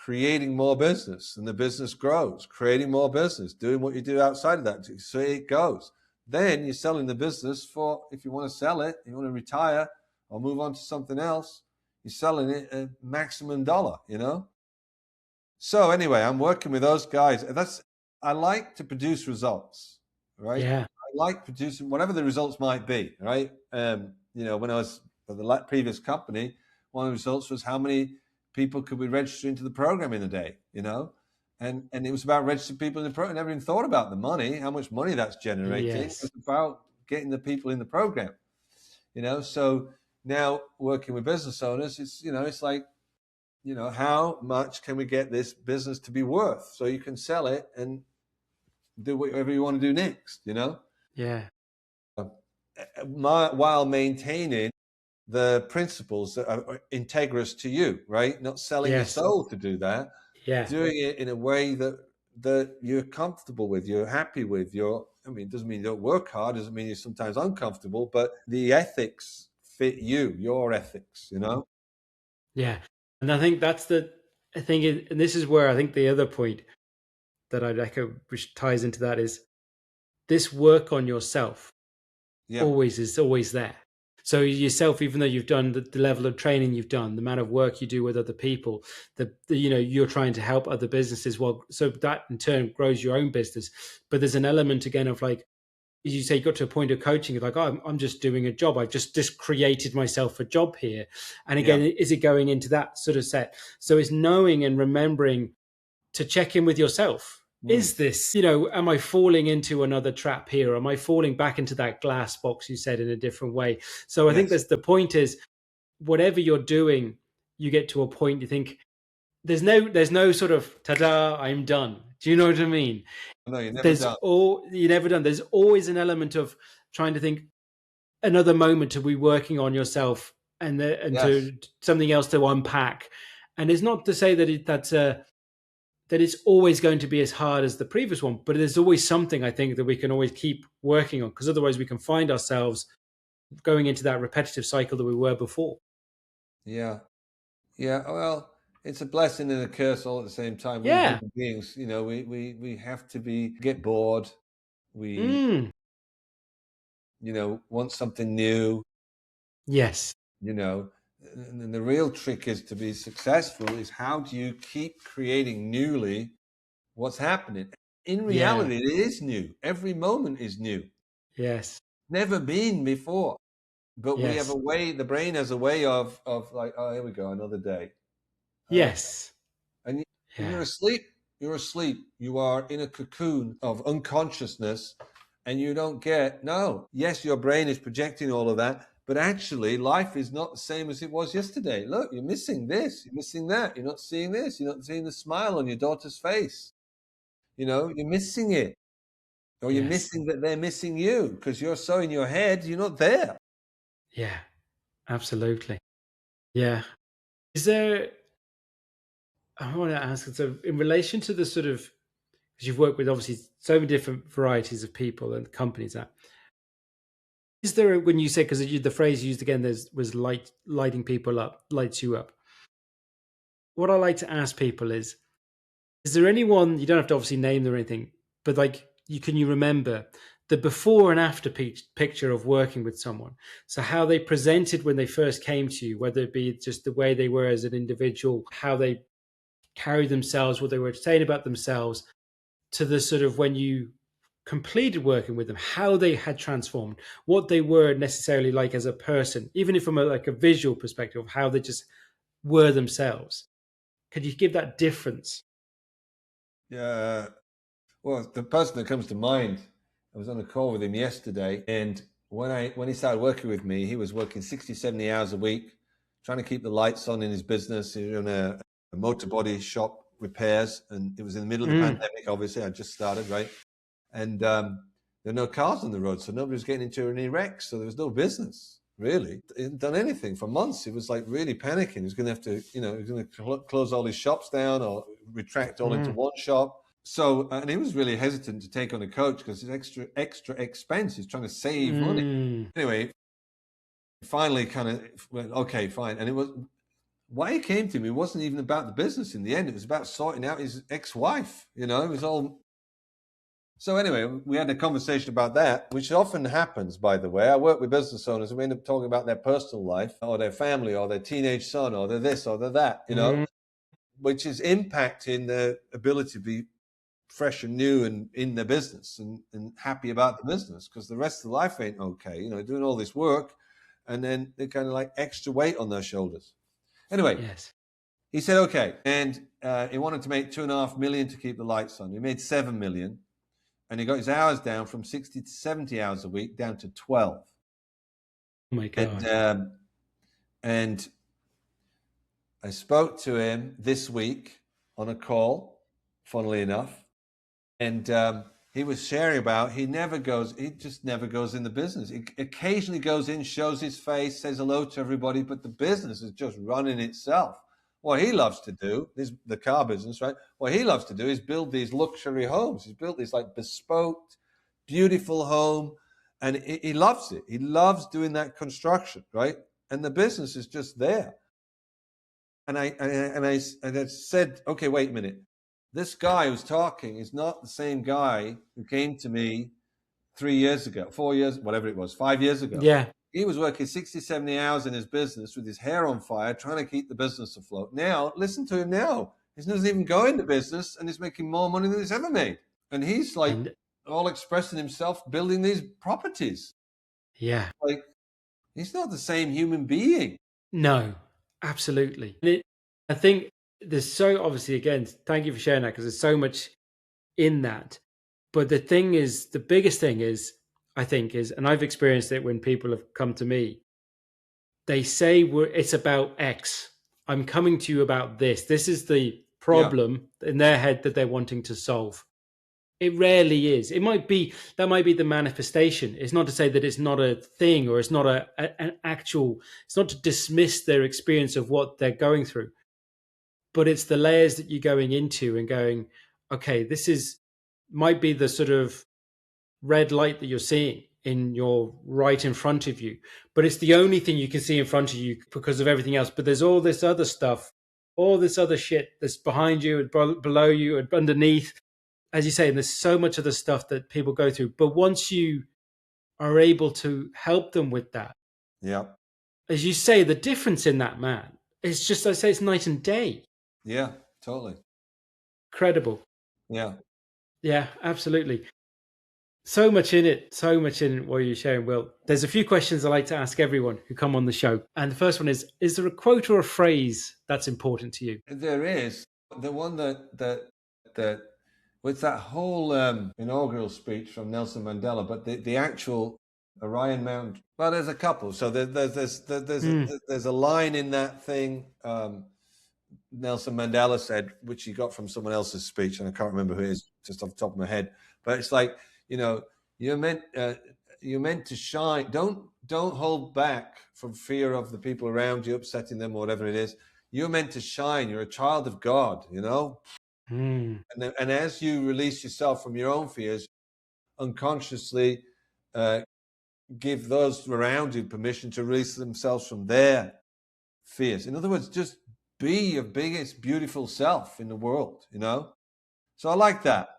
Speaker 2: creating more business, and the business grows, creating more business, doing what you do outside of that. So it goes. Then you're selling the business for, if you want to sell it, you want to retire or move on to something else, you're selling it at maximum dollar, you know? So anyway, I'm working with those guys. I like to produce results, right?
Speaker 1: Yeah.
Speaker 2: I like producing whatever the results might be, right? You know, when I was for the previous company, one of the results was how many people could we register into the program in a day, you know? And it was about registering people in the program. I never even thought about the money, how much money that's generating.
Speaker 1: Yes.
Speaker 2: It was about getting the people in the program, you know? So now working with business owners, it's, you know, it's like, you know, how much can we get this business to be worth so you can sell it and do whatever you want to do next, you know?
Speaker 1: Yeah.
Speaker 2: While maintaining the principles that are integrous to you, right? Not selling your
Speaker 1: Yes.
Speaker 2: soul to do that.
Speaker 1: Yeah.
Speaker 2: Doing it in a way that you're comfortable with, you're happy with. I mean, it doesn't mean you don't work hard, doesn't mean you're sometimes uncomfortable, but the ethics fit you, your ethics, you know?
Speaker 1: Yeah. And I think that's the thing, and this is where I think the other point that I'd echo, which ties into that, is this work on yourself
Speaker 2: Yeah.
Speaker 1: is always there. So yourself, even though you've done the level of training you've done, the amount of work you do with other people, you know, you're trying to help other businesses. Well, so that in turn grows your own business. But there's an element again of like, as you say, you got to a point of coaching, like, oh, I'm just doing a job. I've just created myself a job here. And again, is it going into that sort of set? So it's knowing and remembering to check in with yourself. Is this, you know, am I falling into another trap here? Am I falling back into that glass box you said in a different way? So I think that's the point is, whatever you're doing, you get to a point you think there's no sort of ta-da, I'm done. Do you know what I mean?
Speaker 2: No, you're never done.
Speaker 1: You're never done. There's always an element of trying to think another moment to be working on yourself and to something else to unpack. And it's not to say that that it's always going to be as hard as the previous one, but there's always something I think that we can always keep working on, because otherwise we can find ourselves going into that repetitive cycle that we were before.
Speaker 2: Yeah. Yeah. Well, it's a blessing and a curse all at the same time. We
Speaker 1: Yeah.
Speaker 2: human beings, you know, we have to get bored. We, you know, want something new,
Speaker 1: Yes.
Speaker 2: you know, and the real trick is to be successful is how do you keep creating newly what's happening? In reality, it is new. Every moment is new.
Speaker 1: Yes.
Speaker 2: Never been before. But we have
Speaker 1: Yes.
Speaker 2: a way, the brain has a way of like, oh, here we go, another day.
Speaker 1: Yes.
Speaker 2: And when
Speaker 1: Yeah.
Speaker 2: you're asleep, you're asleep. You are in a cocoon of unconsciousness and you don't get, no, yes, your brain is projecting all of that, but actually life is not the same as it was yesterday. Look, you're missing this, you're missing that, you're not seeing this, you're not seeing the smile on your daughter's face. You know, you're missing it. Or you're
Speaker 1: Yes.
Speaker 2: missing that they're missing you because you're so in your head, you're not there.
Speaker 1: Yeah. Absolutely. Yeah. Is there, I want to ask, so in relation to the sort of, because you've worked with obviously so many different varieties of people and companies, that is there, when you say, because the phrase used again was lighting people up, lights you up. What I like to ask people is there anyone, you don't have to obviously name them or anything, but like can you remember the before and after picture of working with someone? So how they presented when they first came to you, whether it be just the way they were as an individual, how they carried themselves, what they were saying about themselves, to the sort of when you completed working with them, how they had transformed, what they were necessarily like as a person, even if from like a visual perspective of how they just were themselves. Could you give that difference?
Speaker 2: Yeah. Well, the person that comes to mind, I was on a call with him yesterday, and when he started working with me, he was working 60, 70 hours a week, trying to keep the lights on in his business. He was in a motor body shop repairs, and it was in the middle of the pandemic, obviously. I just started, right? And there were no cars on the road, so nobody was getting into any wrecks, so there was no business, really. He hadn't done anything for months. He was like really panicking. He was going to have to, you know, he was going to close all his shops down or retract all into one shop. So, and he was really hesitant to take on a coach because it's extra expense. He's trying to save money. Anyway, finally kind of went, okay, fine. And why he came to me wasn't even about the business in the end. It was about sorting out his ex-wife. It was all. So anyway, we had a conversation about that, which often happens, by the way. I work with business owners and we end up talking about their personal life or their family or their teenage son or their this or their that, which is impacting their ability to be fresh and new and in their business and happy about the business, because the rest of life ain't okay, doing all this work and then they're kind of like extra weight on their shoulders. Anyway,
Speaker 1: Yes.
Speaker 2: He said, okay. And he wanted to make 2.5 million to keep the lights on. He made 7 million and he got his hours down from 60 to 70 hours a week down to 12.
Speaker 1: Oh my God.
Speaker 2: And I spoke to him this week on a call, funnily enough. And he was sharing about he just never goes in the business. He occasionally goes in, shows his face, says hello to everybody, but the business is just running itself. What he loves to do is the car business, right? What he loves to do is build these luxury homes. He's built these like bespoke, beautiful home, and he loves it. He loves doing that construction, right? And the business is just there. And I said, okay, wait a minute. This guy who's talking is not the same guy who came to me 3 years ago, 4 years, whatever it was, 5 years ago.
Speaker 1: Yeah.
Speaker 2: He was working 60, 70 hours in his business with his hair on fire, trying to keep the business afloat. Now, listen to him now. He doesn't even go into business and he's making more money than he's ever made. And he's like all expressing himself, building these properties.
Speaker 1: Yeah.
Speaker 2: Like, he's not the same human being.
Speaker 1: No, absolutely. And I think there's so, obviously, again, thank you for sharing that, because there's so much in that. But the thing is, the biggest thing is, I think is, and I've experienced it when people have come to me, they say it's about X. I'm coming to you about this. This is the problem in their head that they're wanting to solve. It rarely is. That might be the manifestation. It's not to say that it's not a thing, or it's not an actual, it's not to dismiss their experience of what they're going through, but it's the layers that you're going into and going, okay, might be the sort of red light that you're seeing right in front of you, but it's the only thing you can see in front of you because of everything else. But there's all this other stuff, all this other shit that's behind you and below you and underneath, as you say. And there's so much of the stuff that people go through, but once you are able to help them with that, as you say, the difference in that man, it's just, I say, it's night and day.
Speaker 2: Yeah, totally.
Speaker 1: Incredible. Yeah, absolutely. So much in it what you're sharing, Will. There's a few questions I like to ask everyone who come on the show. And the first one is there a quote or a phrase that's important to you?
Speaker 2: There is. The one that with that whole inaugural speech from Nelson Mandela, but the actual Orion Mountain. Well, there's a couple. So there's a line in that thing. Nelson Mandela said, which he got from someone else's speech, and I can't remember who it is just off the top of my head. But it's like, you're meant to shine. Don't hold back from fear of the people around you, upsetting them or whatever it is. You're meant to shine. You're a child of God, And as you release yourself from your own fears, unconsciously give those around you permission to release themselves from their fears. In other words, just be your biggest, beautiful self in the world, So I like that.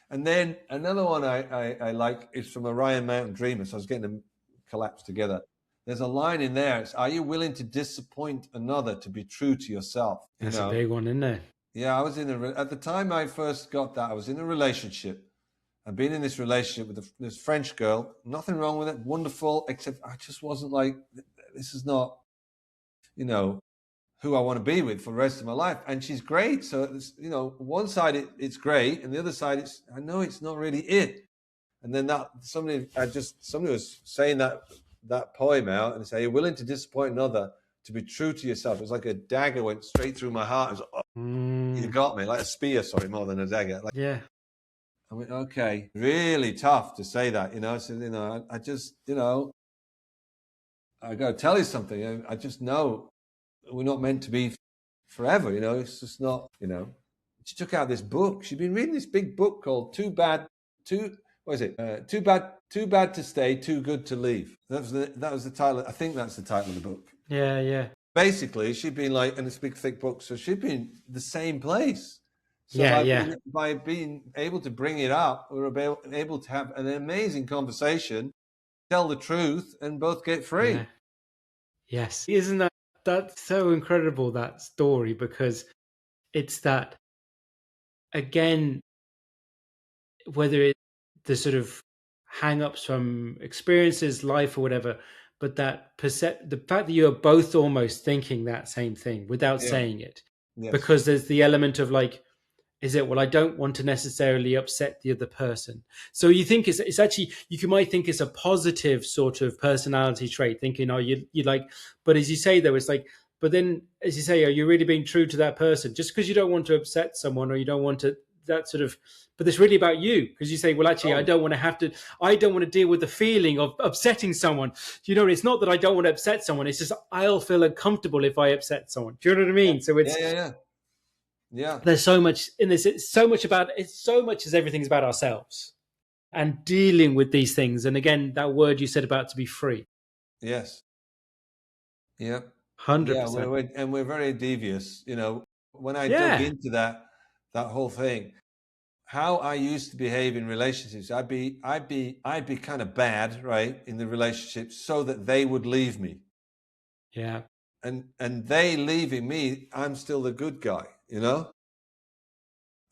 Speaker 2: And then another one I like is from Orion Mountain Dreamer. So I was getting them collapsed together. There's a line in there. It's, are you willing to disappoint another to be true to yourself?
Speaker 1: That's a big one, isn't it?
Speaker 2: Yeah, I was at the time I first got that, I was in a relationship. I'd been in this relationship with this French girl. Nothing wrong with it. Wonderful. Except I just wasn't like, this is not, who I want to be with for the rest of my life. And she's great. So, it's, one side it's great, and the other side I know it's not really it. And then somebody was saying that poem out and say, you're willing to disappoint another to be true to yourself. It was like a dagger went straight through my heart. It was like, you got me, like a spear, sorry, more than a dagger. Like,
Speaker 1: yeah.
Speaker 2: I went, okay, really tough to say that, So, I just, I got to tell you something. I just know we're not meant to be forever, It's just not, She took out this book. She'd been reading this big book called Too Bad to Stay, Too Good to Leave. That was the title. I think that's the title of the book.
Speaker 1: Yeah.
Speaker 2: basically she'd been like, and it's a big thick book, so she'd been the same place. So
Speaker 1: Yeah.
Speaker 2: by being able to bring it up, we were able to have an amazing conversation, tell the truth, and both get free.
Speaker 1: Yeah. Yes. Isn't that's so incredible, that story, because it's that, again, whether it's the sort of hang-ups from experiences, life, or whatever, but that the fact that you're both almost thinking that same thing without
Speaker 2: Yeah.
Speaker 1: saying it,
Speaker 2: Yes.
Speaker 1: because there's the element of like, is it, well, I don't want to necessarily upset the other person. So you think it's actually, you might think it's a positive sort of personality trait, thinking, oh, you like, but as you say, though, it's like, but then as you say, are you really being true to that person? Just because you don't want to upset someone, or you don't want to, that sort of, but it's really about you, because you say, well, actually, I don't want to deal with the feeling of upsetting someone. It's not that I don't want to upset someone. It's just, I'll feel uncomfortable if I upset someone. Do you know what I mean? So it's,
Speaker 2: Yeah.
Speaker 1: there's so much in this. It's so much as everything's about ourselves and dealing with these things. And again, that word you said about to be free.
Speaker 2: Yes. Yeah.
Speaker 1: 100%.
Speaker 2: We're very devious. When I dug
Speaker 1: Yeah.
Speaker 2: into that whole thing, how I used to behave in relationships, I'd be kind of bad, right, in the relationship, so that they would leave me.
Speaker 1: Yeah.
Speaker 2: And they leaving me, I'm still the good guy,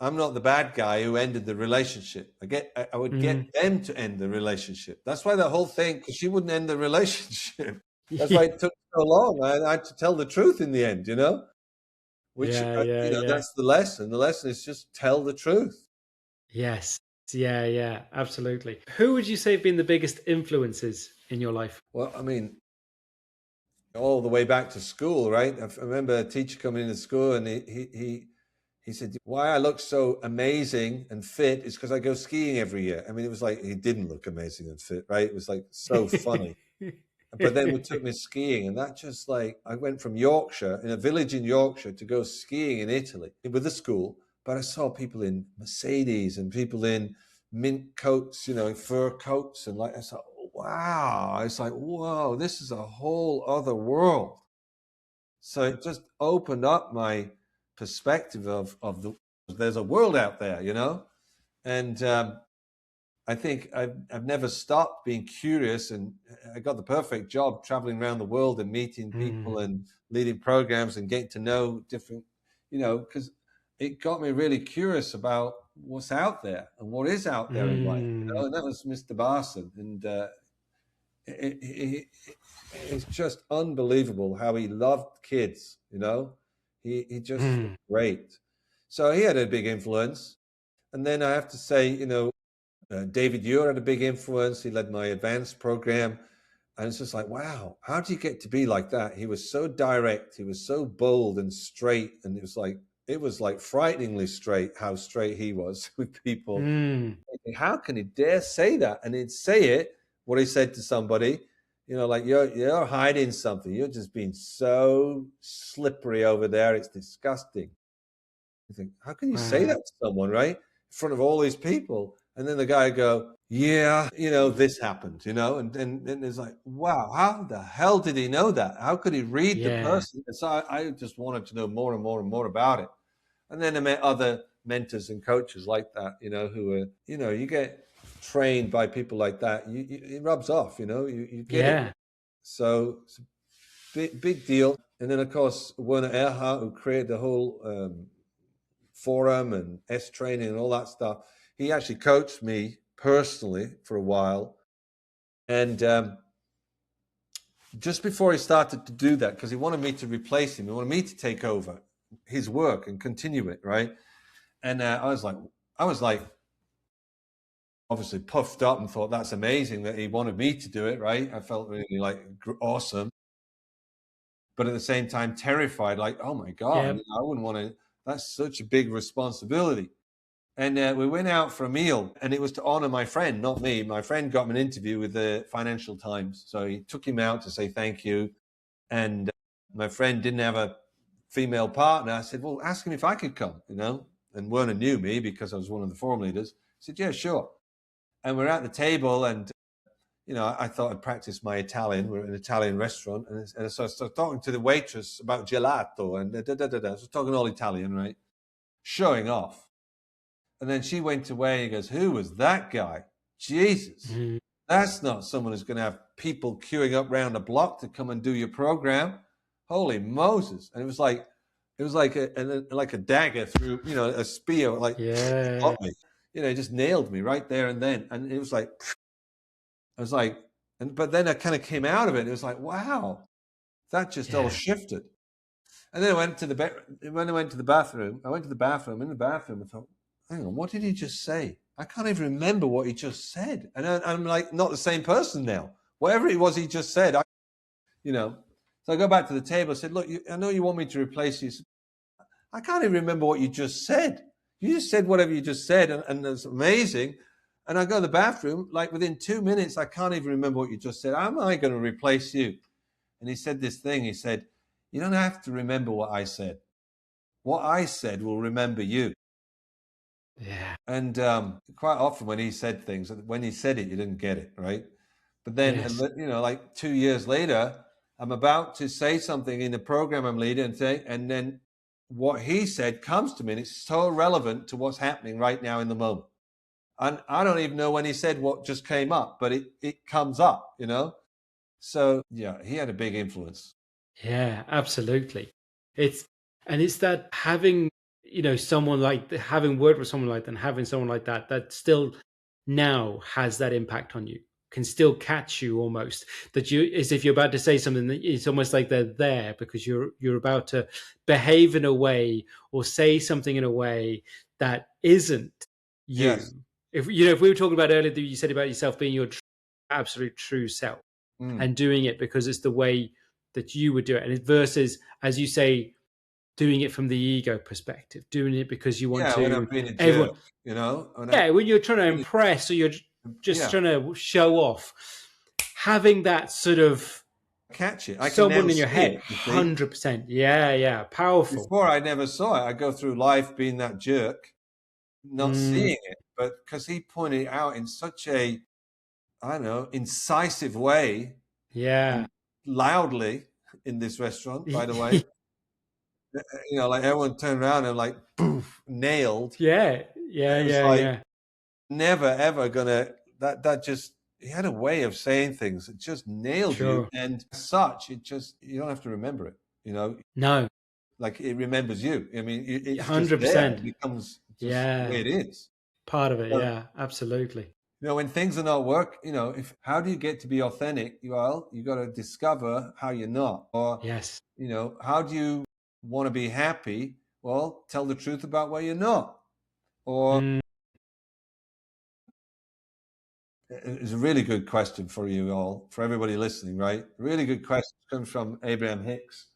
Speaker 2: I'm not the bad guy who ended the relationship. I would get them to end the relationship. That's why the whole thing, because she wouldn't end the relationship. That's why it took so long. I had to tell the truth in the end, which, that's the lesson. The lesson is just tell the truth.
Speaker 1: Yes. Yeah. Absolutely. Who would you say have been the biggest influences in your life?
Speaker 2: Well, I mean, all the way back to school, right? I remember a teacher coming into school, and he said, why I look so amazing and fit is because I go skiing every year. I mean, it was like he didn't look amazing and fit, right? It was like so funny. But then we took me skiing, and that just like, I went from Yorkshire, in a village in Yorkshire, to go skiing in Italy with the school. But I saw people in Mercedes and people in mint coats, fur coats. And like, I thought, wow. I was like, whoa, this is a whole other world. So it just opened up my perspective of there's a world out there, and I think I've never stopped being curious, and I got the perfect job traveling around the world and meeting people and leading programs and getting to know different, because it got me really curious about what's out there and what is out there in life, and that was Mr. Barson, and it's just unbelievable how he loved kids, he just was great. So he had a big influence. And then I have to say, David Ure had a big influence. He led my advanced program. And it's just like, wow, how do you get to be like that? He was so direct. He was so bold and straight. And it was like frighteningly straight, how straight he was with people. How can he dare say that? And he'd say it, what he said to somebody, like, you're hiding something. You're just being so slippery over there. It's disgusting. You think, how can you say that to someone, right? In front of all these people. And then the guy go, yeah, this happened, and it's like, wow, how the hell did he know that? How could he read the person? And so I just wanted to know more and more and more about it. And then I met other mentors and coaches like that, who are, you get trained by people like that. It rubs off, you get it. So it's a big deal. And then, of course, Werner Erhard, who created the whole forum and S training and all that stuff, he actually coached me personally for a while. And just before he started to do that, because he wanted me to replace him, he wanted me to take over his work and continue it, right? And I was like, obviously puffed up and thought that's amazing that he wanted me to do it, right? I felt really like awesome, but at the same time terrified, like, oh my God, I wouldn't want to. That's such a big responsibility. And we went out for a meal, and it was to honor my friend, not me. My friend got me an interview with the Financial Times, so he took him out to say thank you. And my friend didn't have a female partner. I said, well, ask him if I could come, And Werner knew me because I was one of the forum leaders. He said, yeah, sure. And we're at the table, and I thought I'd practice my Italian. We're in an Italian restaurant, and so I started talking to the waitress about gelato and da. So talking all Italian, right? Showing off. And then she went away and goes, "Who was that guy? Jesus, that's not someone who's going to have people queuing up round the block to come and do your program. Holy Moses!" And it was like a dagger through, a spear, like got me. It just nailed me right there and then. And it was like, I was like, but then I kind of came out of it. It was like, wow, that just all shifted. And then I went to the bathroom. I went to the bathroom. In the bathroom, I thought, hang on, what did he just say? I can't even remember what he just said. And I'm like, not the same person now. Whatever it was he just said, So I go back to the table. I said, look, I know you want me to replace you. I can't even remember what you just said. You just said whatever you just said, and it's amazing. And I go to the bathroom, like within 2 minutes, I can't even remember what you just said. How am I going to replace you? And he said this thing. He said, you don't have to remember what I said. What I said will remember you.
Speaker 1: Yeah.
Speaker 2: And quite often when he said things, when he said it, you didn't get it, right? But then, like 2 years later, I'm about to say something in the program I'm leading, and then what he said comes to me, and it's so relevant to what's happening right now in the moment. And I don't even know when he said what just came up, but it comes up, So yeah, he had a big influence.
Speaker 1: Yeah, absolutely. It's that having, someone like having worked with someone like that and having someone like that still now has that impact on you, can still catch you almost, that you, as if you're about to say something that it's almost like they're there because you're about to behave in a way or say something in a way that isn't you.
Speaker 2: Yes.
Speaker 1: If we were talking about earlier that you said about yourself being your absolute true self and doing it because it's the way that you would do it, and versus, as you say, doing it from the ego perspective, doing it because you want to.
Speaker 2: When I'm being a jerk,
Speaker 1: when you're trying to impress or you're just trying to show off, having that sort of
Speaker 2: catch it. I
Speaker 1: someone in your head, 100%. Yeah, powerful.
Speaker 2: Before I never saw it. I go through life being that jerk, not seeing it, but because he pointed it out in such a, incisive way.
Speaker 1: Yeah.
Speaker 2: Loudly in this restaurant, by the way. Like everyone turned around and like, poof, nailed.
Speaker 1: Yeah.
Speaker 2: Never, ever gonna, that just, he had a way of saying things that just nailed you. And as such, you don't have to remember it,
Speaker 1: No.
Speaker 2: Like it remembers you. I mean, it's
Speaker 1: 100%.
Speaker 2: Just there. It becomes just the way it is.
Speaker 1: Part of it, absolutely.
Speaker 2: When things are not working, how do you get to be authentic? Well, you got to discover how you're not. Or, how do you want to be happy? Well, tell the truth about where you're not. Or it's a really good question for you all, for everybody listening, right? A really good question comes from Abraham Hicks.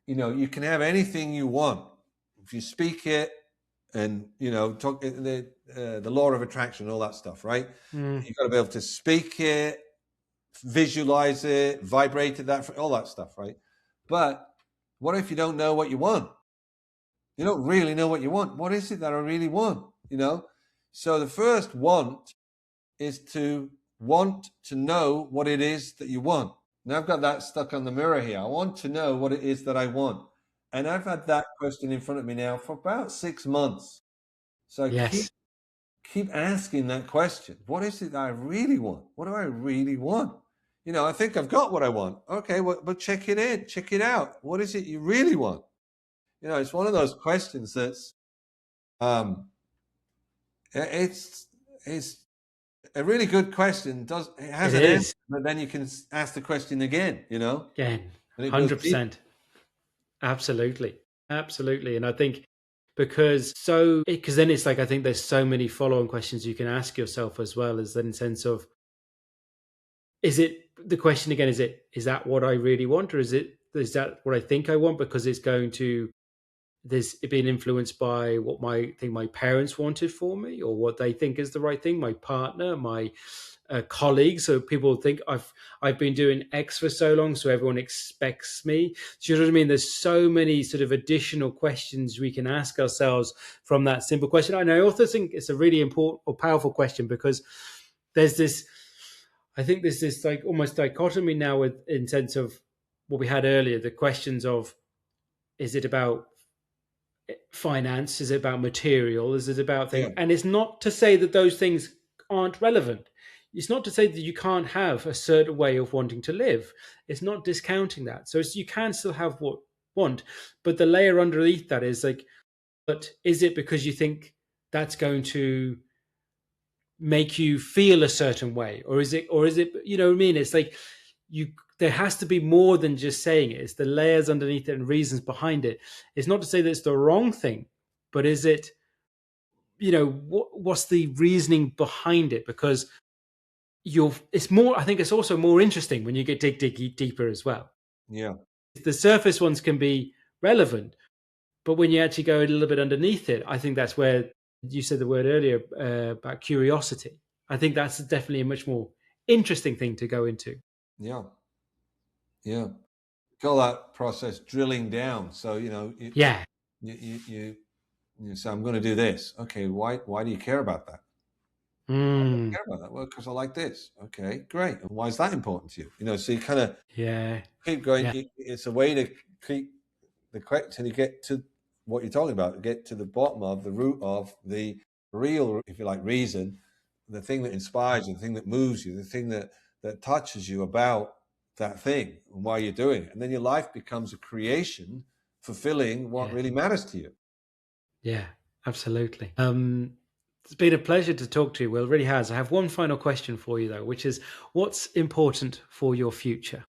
Speaker 2: You can have anything you want if you speak it. And talk the law of attraction, all that stuff, right? You've got to be able to speak it, visualize it, vibrate it, all that stuff, right? But what if you don't know what you want? You don't really know what you want. What is it that I really want? So the first want is to want to know what it is that you want. Now I've got that stuck on the mirror here. I want to know what it is that I want. And I've had that question in front of me now for about 6 months. So keep asking that question. What is it that I really want? What do I really want? I think I've got what I want. Okay, well, but check it in, check it out. What is it you really want? It's one of those questions that's, it's a really good question. It has an answer, but then you can ask the question again,
Speaker 1: Again, 100%. Absolutely. And I think because then it's like, I think there's so many follow-on questions you can ask yourself as well, as in sense of, is that what I really want? Or is that what I think I want? Because it's going to, there's being influenced by what my parents wanted for me, or what they think is the right thing, my partner, my colleagues. So people think I've been doing X for so long, so everyone expects me. Do you know what I mean? There's so many sort of additional questions we can ask ourselves from that simple question. And I also think it's a really important or powerful question, because there's this, I think there's this like almost dichotomy now with in sense of what we had earlier, the questions of, is it about finance? Is it about material? Is it about
Speaker 2: Yeah,
Speaker 1: things? And it's not to say that those things aren't relevant. It's not to say that you can't have a certain way of wanting to live. It's not discounting that. So you can still have what want, but the layer underneath that is like, but is it because you think that's going to make you feel a certain way, or is it, you know what I mean? It's like you, there has to be more than just saying it. It's the layers underneath it and reasons behind it. It's not to say that it's the wrong thing, but is it, you know, what's the reasoning behind it? Because it's more, I think it's also more interesting when you get dig deeper as well.
Speaker 2: yeah,
Speaker 1: The surface ones can be relevant, but when you actually go a little bit underneath it, I think that's where you said the word earlier about curiosity. I think that's definitely a much more interesting thing to go into.
Speaker 2: yeah, yeah. Call that process drilling down. So
Speaker 1: Yeah.
Speaker 2: you say, I'm going to do this. Okay, why do you care about that? Why do I
Speaker 1: Mm,
Speaker 2: care about that? Well, because I like this. Okay, great. And why is that important to you? So you kind of
Speaker 1: yeah.
Speaker 2: keep going.
Speaker 1: Yeah.
Speaker 2: It's a way to keep the correct till you get to what you're talking about. Get to the bottom of the root of the real, if you like, reason, the thing that inspires you, the thing that moves you, the thing that touches you about that thing and why you're doing it. And then your life becomes a creation fulfilling what
Speaker 1: Yeah.
Speaker 2: really matters to you.
Speaker 1: Yeah. Absolutely. It's been a pleasure to talk to you, Will. It really has. I have one final question for you, though, which is, what's important for your future?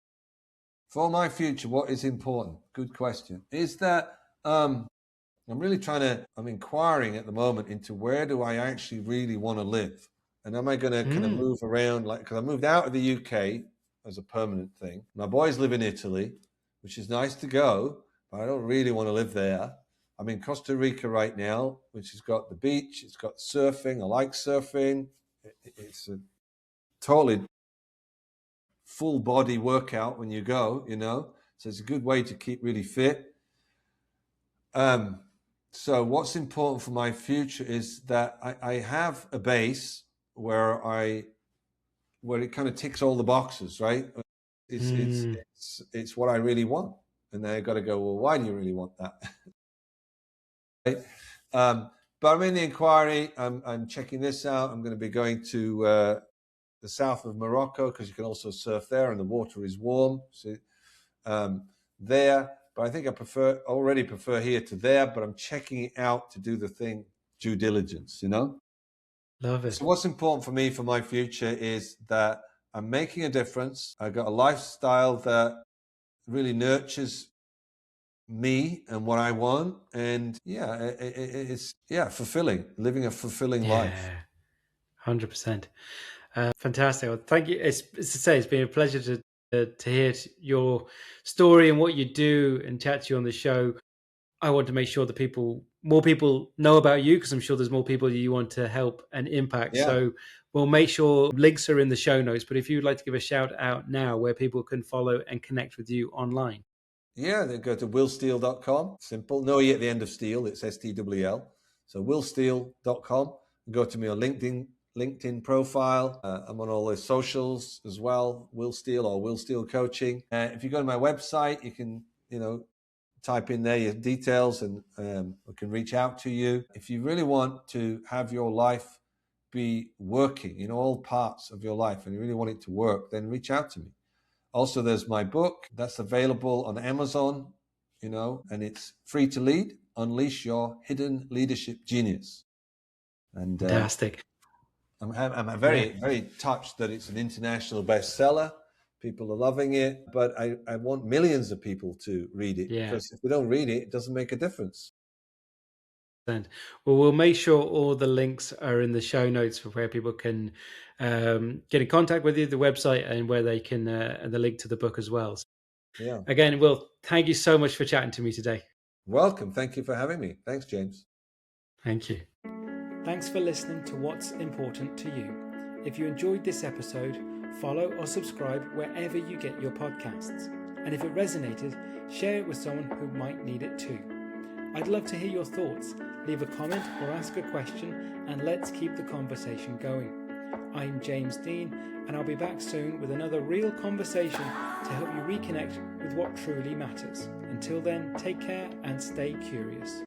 Speaker 2: For my future, what is important? Good question. Is that I'm really I'm inquiring at the moment into where do I actually really want to live? And am I going to kind of
Speaker 1: Mm,
Speaker 2: move around? Like, because I moved out of the UK as a permanent thing. My boys live in Italy, which is nice to go, but I don't really want to live there. I'm in Costa Rica right now, which has got the beach, it's got surfing. I like surfing. It's a totally full body workout when you go. So it's a good way to keep really fit. Um, so what's important for my future is that I have a base where it kind of ticks all the boxes, right? It's it's
Speaker 1: mm,
Speaker 2: it's it's what I really want, and then I got to go. Well, why do you really want that? Right? But I'm in the inquiry. I'm checking this out. I'm going to be going to the south of Morocco because you can also surf there, and the water is warm. So um, there. But I think I already prefer here to there, but I'm checking it out to do the thing, due diligence.
Speaker 1: love
Speaker 2: So
Speaker 1: it.
Speaker 2: what's important for me for my future is that I'm making a difference. I've got a lifestyle that really nurtures me and what I want. And yeah, it's fulfilling, living a fulfilling life.
Speaker 1: Yeah. 100%. Fantastic. Well, thank you. It's to say, it's been a pleasure to hear your story and what you do and chat to you on the show. I want to make sure that more people know about you, because I'm sure there's more people you want to help and impact.
Speaker 2: Yeah.
Speaker 1: So we'll make sure links are in the show notes. But if you'd like to give a shout out now where people can follow and connect with you online.
Speaker 2: Yeah, they go to willsteele.com. Simple. No E at the end of steel. It's STWL. So willsteele.com. Go to me on LinkedIn profile. I'm on all the socials as well. Will Steele or Will Steele Coaching. If you go to my website, you can, type in there your details and I can reach out to you. If you really want to have your life be working in all parts of your life and you really want it to work, then reach out to me. Also, there's my book that's available on Amazon, and it's free to lead, Unleash Your Hidden Leadership Genius. And
Speaker 1: Fantastic.
Speaker 2: I'm
Speaker 1: Yeah.
Speaker 2: very, very touched that it's an international bestseller. People are loving it, but I want millions of people to read it
Speaker 1: Yeah.
Speaker 2: because if they don't read it, it doesn't make a difference.
Speaker 1: Well, we'll make sure all the links are in the show notes for where people can get in contact with you, the website, and where they can, and the link to the book as well. So
Speaker 2: Yeah.
Speaker 1: again, Will, thank you so much for chatting to me today.
Speaker 2: Welcome. Thank you for having me. Thanks, James.
Speaker 1: Thank you. Thanks for listening to What's Important to You. If you enjoyed this episode, follow or subscribe wherever you get your podcasts. And if it resonated, share it with someone who might need it too. I'd love to hear your thoughts. Leave a comment or ask a question, and let's keep the conversation going. I'm James Dean, and I'll be back soon with another real conversation to help you reconnect with what truly matters. Until then, take care and stay curious.